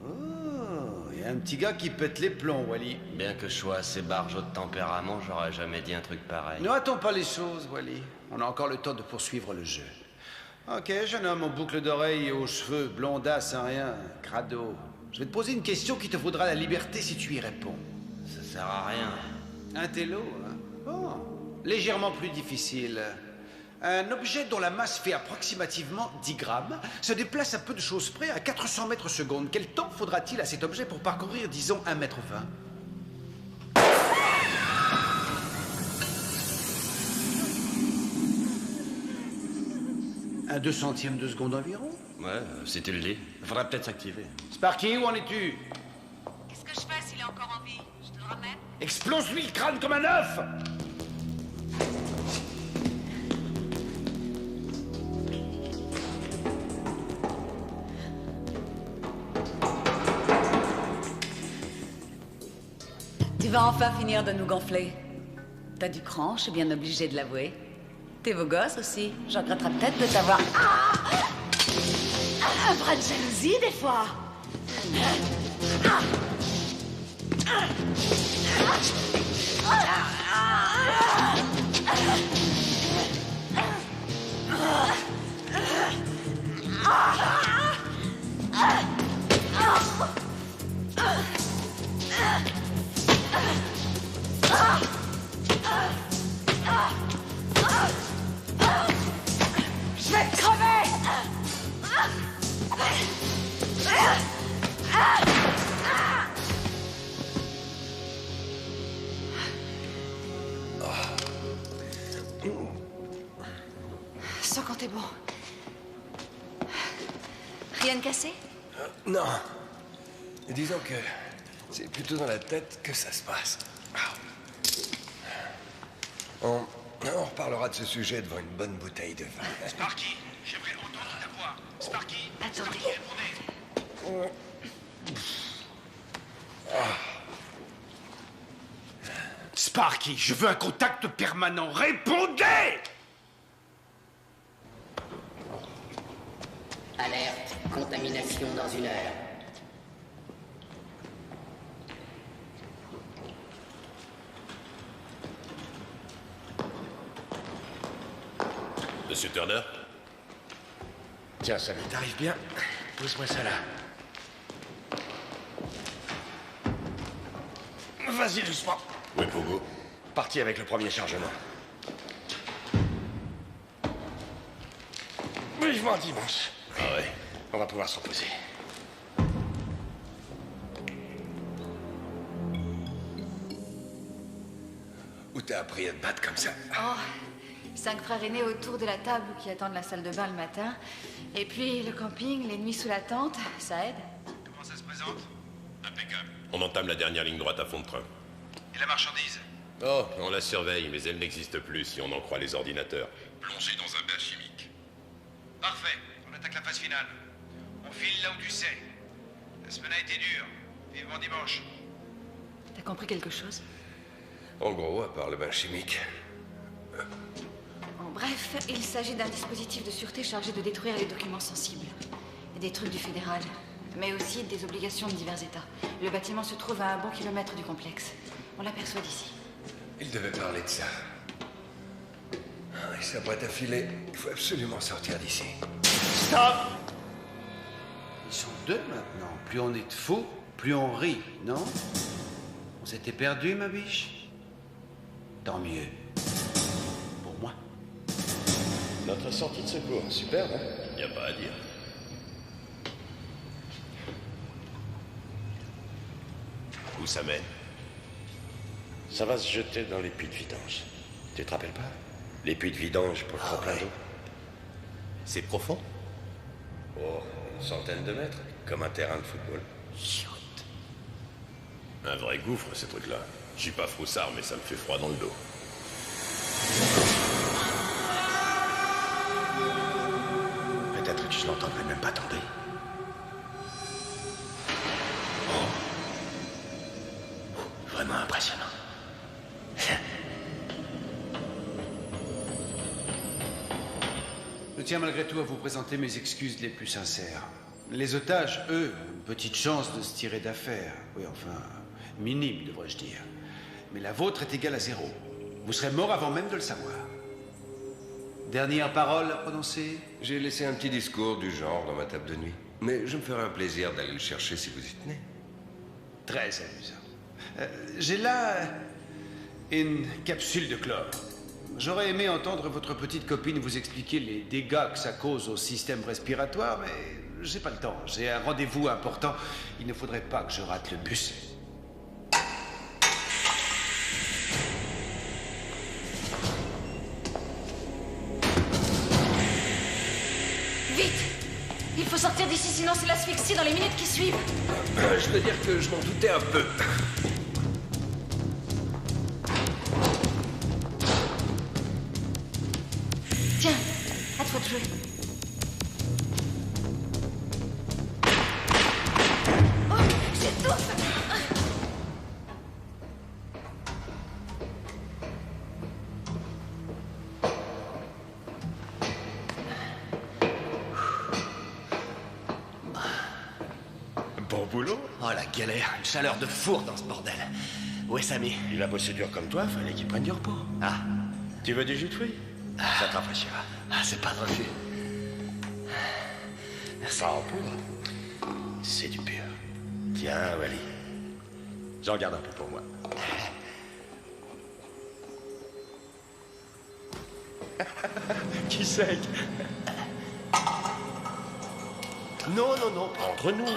Oh, il y a un petit gars qui pète les plombs, Wally.
Bien que je sois assez barjot de tempérament, j'aurais jamais dit un truc pareil.
Ne hâtons pas les choses, Wally. On a encore le temps de poursuivre le jeu. Ok, jeune homme aux boucles d'oreilles et aux cheveux, blondasse, sans rien, crado. Je vais te poser une question qui te vaudra la liberté si tu y réponds.
Ça sert à rien.
Un télo, hein? Bon, légèrement plus difficile. Un objet dont la masse fait approximativement 10 grammes se déplace à peu de choses près à 400 mètres secondes. Quel temps faudra-t-il à cet objet pour parcourir, disons, 1,20 m? Un 200e de seconde environ?
Ouais, si tu le dis. Faudra peut-être s'activer.
Sparky, où en es-tu?
Qu'est-ce que je fais s'il est encore en vie? Je te le ramène?
Explose-lui le crâne comme un œuf!
Tu vas enfin finir de nous gonfler. T'as du cran, je suis bien obligée de l'avouer. T'es beau gosse aussi. Je regretterais peut-être de t'avoir...
Un bras de jalousie, des fois.
t'es bon. Rien de cassé?
Non. Disons que c'est plutôt dans la tête que ça se passe. On reparlera de ce sujet devant une bonne bouteille de vin.
Sparky, j'aimerais entendre ta voix. Sparky,
attendez.
Répondez.
Sparky, je veux un contact permanent. Répondez!
Alerte, contamination dans 1 heure.
Monsieur Turner?
Tiens, salut.
T'arrives bien? Pousse-moi ça là.
Vas-y, doucement.
Oui, Pogo.
Parti avec le premier chargement. Vivement dimanche.
Ah ouais?
On va pouvoir se reposer.
Où t'as appris à te battre comme ça?
Oh, 5 frères aînés autour de la table qui attendent la salle de bain le matin. Et puis le camping, les nuits sous la tente, ça aide.
Comment ça se présente? Impeccable.
On entame la dernière ligne droite à fond de train.
Et la marchandise?
Oh, on la surveille, mais elle n'existe plus si on en croit les ordinateurs.
Plongée dans un bain chimique. Parfait, on attaque la phase finale. On file là où tu sais. La semaine a été dure. Vivement dimanche.
T'as compris quelque chose?
En gros, à part le bain chimique.
En bref, il s'agit d'un dispositif de sûreté chargé de détruire les documents sensibles. Des trucs du fédéral, mais aussi des obligations de divers États. Le bâtiment se trouve à un bon kilomètre du complexe. On l'aperçoit d'ici.
Il devait parler de ça. Il s'apprête à filer. Il faut absolument sortir d'ici.
Stop!
Ils sont 2 maintenant. Plus on est de fous, plus on rit, non? On s'était perdu, ma biche? Tant mieux. Pour moi.
Notre sortie de secours, superbe, hein?
Y a pas à dire. Où ça mène?
Ça va se jeter dans les puits de vidange. Tu te rappelles pas? Les puits de vidange pour le trop-plein d'eau.
C'est profond?
Oh, une centaine de mètres, comme un terrain de football.
Un vrai gouffre, ces trucs-là. Je suis pas froussard, mais ça me fait froid dans le dos.
Peut-être que je l'entendrai même pas tomber. Vraiment impressionnant.
Je tiens malgré tout à vous présenter mes excuses les plus sincères. Les otages, eux, ont une petite chance de se tirer d'affaire. Oui, enfin, minime, devrais-je dire. Mais la vôtre est égale à 0. Vous serez mort avant même de le savoir. Dernière parole à prononcer?
J'ai laissé un petit discours du genre dans ma table de nuit. Mais je me ferai un plaisir d'aller le chercher si vous y tenez.
Très amusant. J'ai là une capsule de chlore. J'aurais aimé entendre votre petite copine vous expliquer les dégâts que ça cause au système respiratoire, mais j'ai pas le temps. J'ai un rendez-vous important. Il ne faudrait pas que je rate le bus.
Vite! Il faut sortir d'ici, sinon c'est l'asphyxie dans les minutes qui suivent.
Je veux dire que je m'en doutais un peu.
Tiens, à toi de jouer. Oh, j'étouffe!
Bon boulot.
Oh la galère, une chaleur de four dans ce bordel. Où est Samy?
Il a bossé dur comme toi, fallait qu'il prenne du repos.
Ah.
Tu veux du jus de fruits? Ça te rafraîchira.
Ah, c'est pas de refus. Merci.
Pas en poudre. C'est du pur. Tiens, Wally. J'en garde un peu pour moi. Qui sait? Non, non, non, pas entre nous.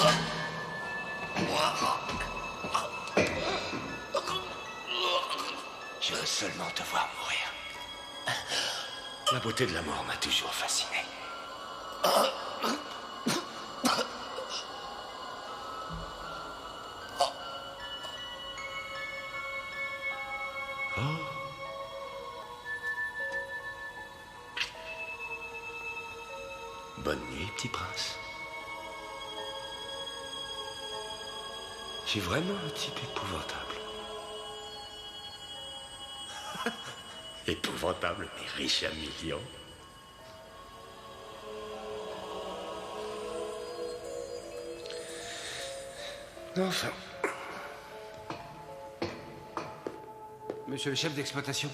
Je veux seulement te voir mourir.
La beauté de la mort m'a toujours fasciné. Bonne nuit, petit prince. J'ai vraiment un type épouvantable. Épouvantable, mais riche à millions. Enfin. Monsieur le chef d'exploitation.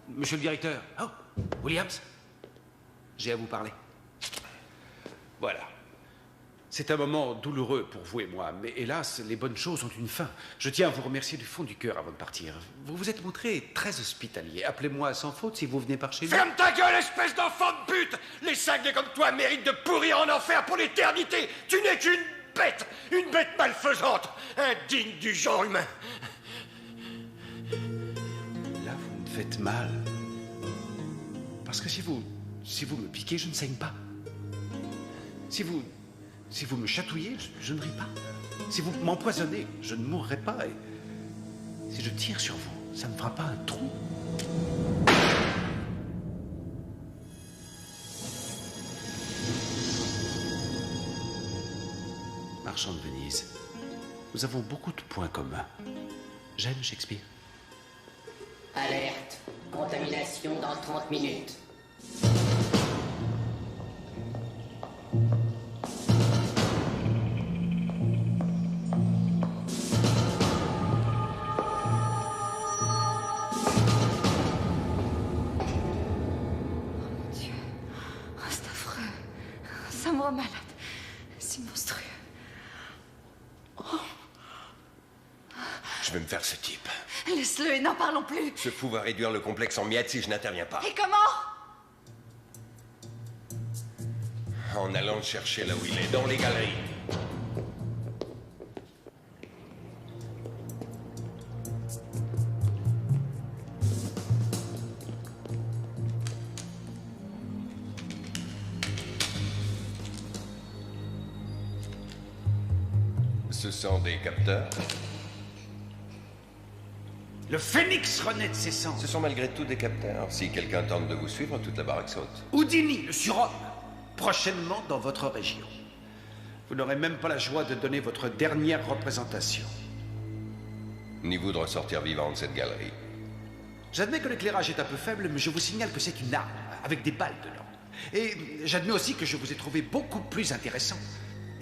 Monsieur le directeur. Oh, Williams. J'ai à vous parler. Voilà. C'est un moment douloureux pour vous et moi, mais hélas, les bonnes choses ont une fin. Je tiens à vous remercier du fond du cœur avant de partir. Vous vous êtes montré très hospitalier. Appelez-moi sans faute si vous venez par chez nous.
Ferme ta gueule, espèce d'enfant de pute! Les cinglés comme toi méritent de pourrir en enfer pour l'éternité! Tu n'es qu'une bête malfaisante, indigne du genre humain!
Là, vous me faites mal. Parce que si vous me piquez, je ne saigne pas. Si vous me chatouillez, je ne ris pas. Si vous m'empoisonnez, je ne mourrai pas. Et si je tire sur vous, ça ne fera pas un trou. Marchand de Venise, nous avons beaucoup de points communs. J'aime Shakespeare.
Alerte. Contamination dans 30 minutes.
Ça me rend malade. C'est monstrueux. Oh.
Je vais me faire ce type.
Laisse-le et n'en parlons plus.
Ce fou va réduire le complexe en miettes si je n'interviens pas.
Et comment?
En allant le chercher là où il est, dans les galeries. Ce sont des capteurs?
Le phénix renaît de ses cendres.
Ce sont malgré tout des capteurs. Si quelqu'un tente de vous suivre, toute la baraque saute.
Houdini, le surhomme, prochainement dans votre région. Vous n'aurez même pas la joie de donner votre dernière représentation.
Ni vous de ressortir vivant de cette galerie.
J'admets que l'éclairage est un peu faible, mais je vous signale que c'est une arme, avec des balles dedans. Et j'admets aussi que je vous ai trouvé beaucoup plus intéressant.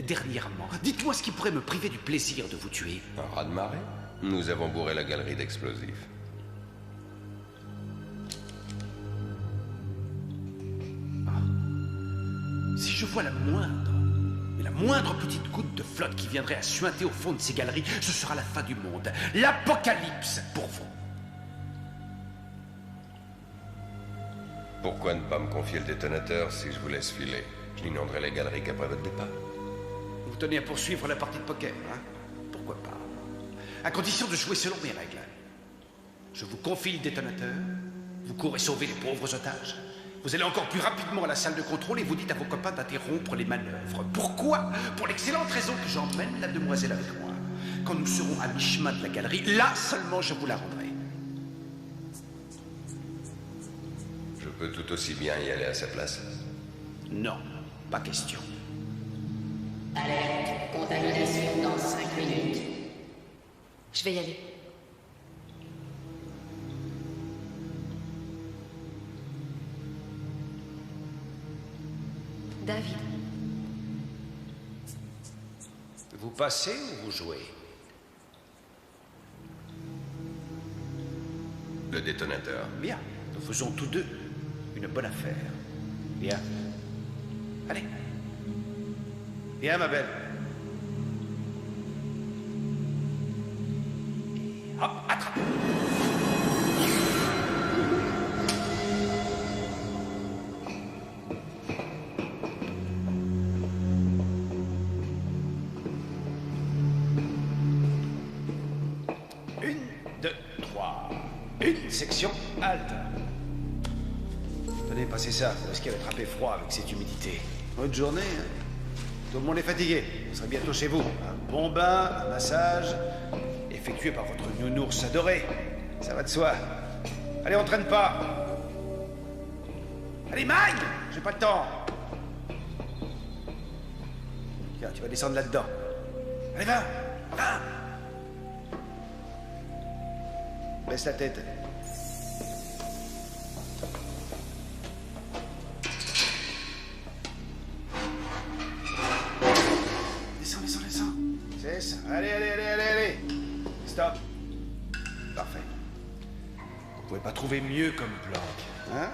Dernièrement, dites-moi ce qui pourrait me priver du plaisir de vous tuer.
Un raz-de-marée? Nous avons bourré la galerie d'explosifs.
Si je vois la moindre petite goutte de flotte qui viendrait à suinter au fond de ces galeries, ce sera la fin du monde. L'apocalypse pour vous.
Pourquoi ne pas me confier le détonateur si je vous laisse filer? Je n'inonderai les galeries qu'après votre départ.
Vous tenez à poursuivre la partie de poker, hein? Pourquoi pas? À condition de jouer selon mes règles. Je vous confie le détonateur, vous courez sauver les pauvres otages. Vous allez encore plus rapidement à la salle de contrôle et vous dites à vos copains d'interrompre les manœuvres. Pourquoi? Pour l'excellente raison que j'emmène la demoiselle avec moi. Quand nous serons à mi-chemin de la galerie, là seulement je vous la rendrai.
Je peux tout aussi bien y aller à sa place.
Non, pas question.
Alerte. Contamination dans 5 minutes.
Je vais y aller. David.
Vous passez ou vous jouez?
Le détonateur.
Bien, nous faisons tous deux une bonne affaire. Bien. Allez. Bien, ma belle. Hop, attrape. Une, deux, trois. Une section halte. Venez passer ça, vous risquez d'attraper froid avec cette humidité. Bonne journée. Hein. Tout le monde est fatigué. Vous serez bientôt chez vous. Un bon bain, un massage, effectué par votre nounours adoré. Ça va de soi. Allez, on traîne pas. Allez, Mike! J'ai pas le temps. Tiens, tu vas descendre là-dedans. Allez, va! Va! Baisse la tête. Descends, descends, descends. C'est ça. Allez. Stop. Parfait. Vous pouvez pas trouver mieux comme planque, hein?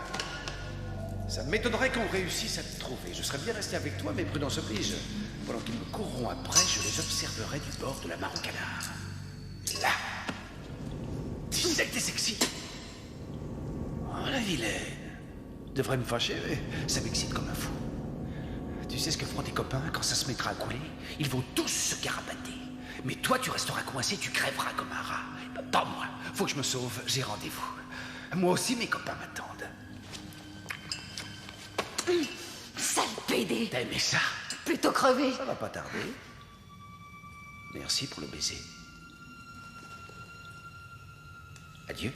Ça m'étonnerait qu'on réussisse à te trouver. Je serais bien resté avec toi, mais prudence oblige. Pendant qu'ils me courront après, je les observerai du bord de la mare au canard. Là. Dis que t'es sexy. Oh, la vilaine. Devrait me fâcher, mais ça m'excite comme un fou. Tu sais ce que feront tes copains quand ça se mettra à couler? Ils vont tous se carapater. Mais toi, tu resteras coincé, tu crèveras comme un rat. Pas moi. Faut que je me sauve, j'ai rendez-vous. Moi aussi, mes copains m'attendent.
Sale pédé!
T'as aimé ça?
Plutôt crevé.
Ça va pas tarder. Merci pour le baiser. Adieu.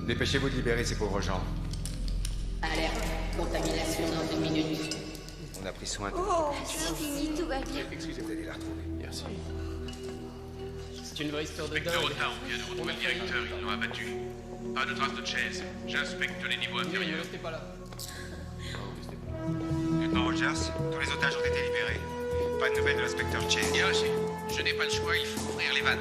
Dépêchez-vous de libérer ces pauvres gens.
Alerte, contamination dans 2 minutes.
On a pris soin de...
Oh, c'est fini, tout va bien.
Excusez-moi d'aller la retrouver.
Merci.
C'est une vraie histoire de dingue.
Inspecteur Otard, on vient de retrouver le directeur, ils l'ont abattu. Pas de traces de chaise. J'inspecte les niveaux inférieurs.
Restez pas là.
Lieutenant Rogers, tous les otages ont été libérés. Pas de nouvelles de l'inspecteur Chase.
Bien reçu. Je n'ai pas le choix, il faut ouvrir les vannes.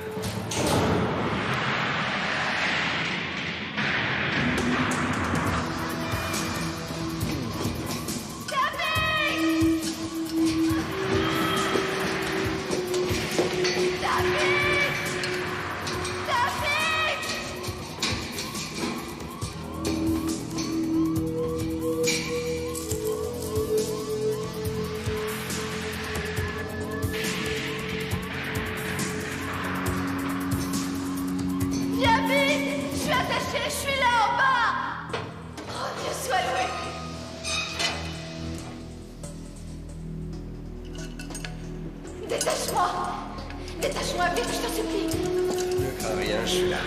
Détache-moi, vite, je t'en supplie.
Ne crains rien, je suis là.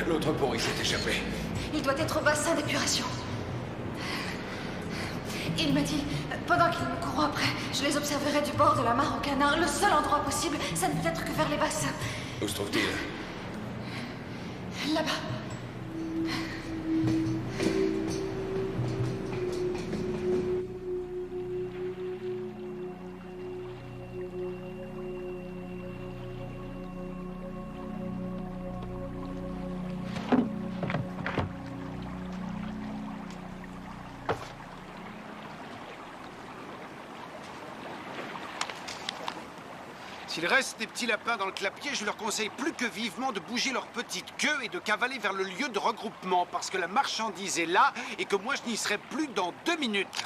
L'autre pont, il s'est échappé.
Il doit être au bassin d'épuration. Il m'a dit, pendant qu'ils me courront après, je les observerai du bord de la mare au canard. Le seul endroit possible, ça ne peut être que vers les bassins.
Où se trouve-t-il?
Là-bas.
S'il reste des petits lapins dans le clapier, je leur conseille plus que vivement de bouger leur petite queue et de cavaler vers le lieu de regroupement, parce que la marchandise est là et que moi je n'y serai plus dans 2 minutes.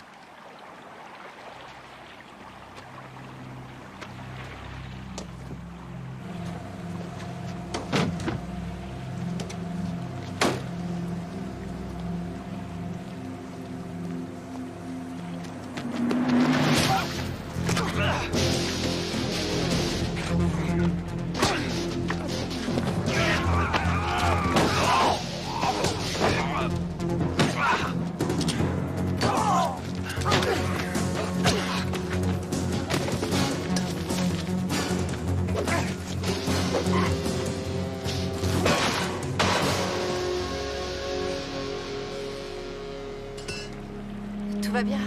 Tout va bien?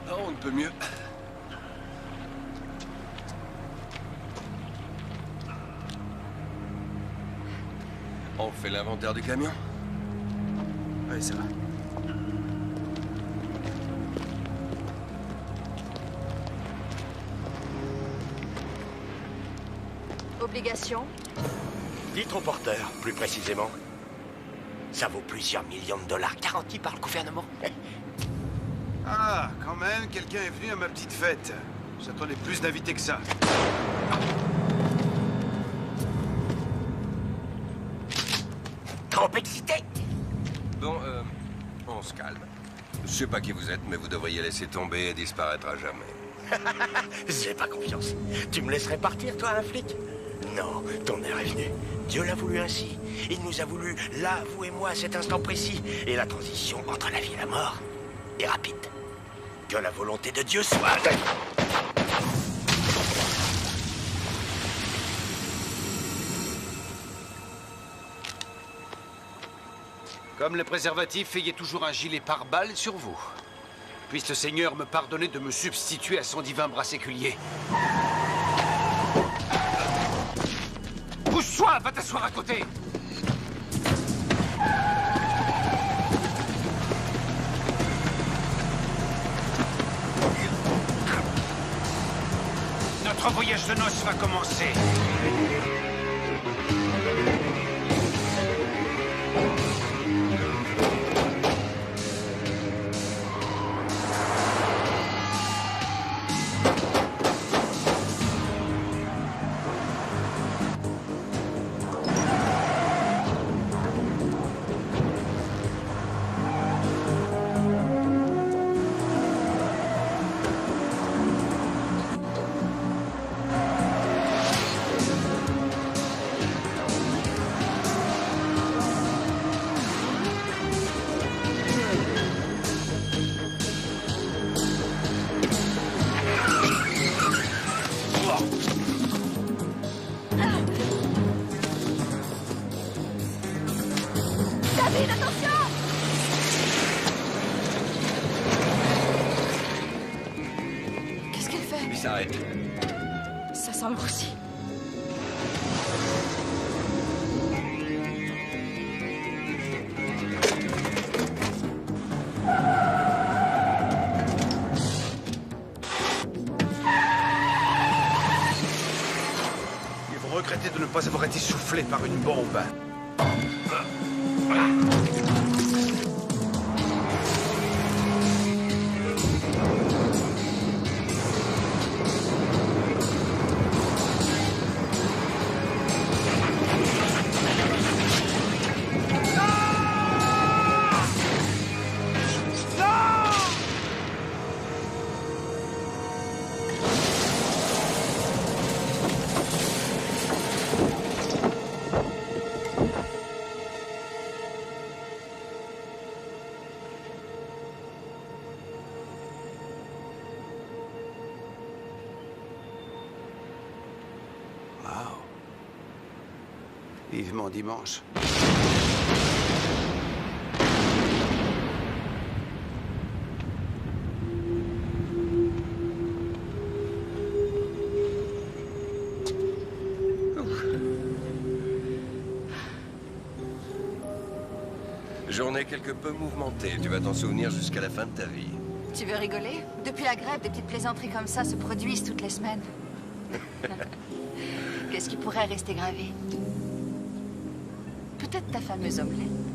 Non, on ne peut mieux. fait l'inventaire du camion?
Ouais, ça va.
Obligation.
Dites au porteur, plus précisément. Ça vaut plusieurs millions de dollars garantis par le gouvernement.
Ah, quand même, quelqu'un est venu à ma petite fête. J'attendais plus d'invités que ça.
Trop excité?
Bon, on se calme. Je sais pas qui vous êtes, mais vous devriez laisser tomber et disparaître à jamais.
J'ai pas confiance. Tu me laisserais partir, toi, un flic? Non, ton heure est venue. Dieu l'a voulu ainsi. Il nous a voulu, là, vous et moi, à cet instant précis. Et la transition entre la vie et la mort est rapide. Que la volonté de Dieu soit...
Comme les préservatifs, ayez toujours un gilet pare-balles sur vous. Puisse le Seigneur me pardonner de me substituer à son divin bras séculier. Pousse-toi, va t'asseoir à côté. Notre voyage de noces va commencer.
David, attention!
Qu'est-ce qu'elle fait?
Il s'arrête.
Ça sent le roussi.
Et vous regrettez de ne pas avoir été soufflé par une bombe. Vivement dimanche.
Journée quelque peu mouvementée. Tu vas t'en souvenir jusqu'à la fin de ta vie.
Tu veux rigoler? Depuis la grève, des petites plaisanteries comme ça se produisent toutes les semaines. Qu'est-ce qui pourrait rester gravé? Peut-être ta fameuse omelette.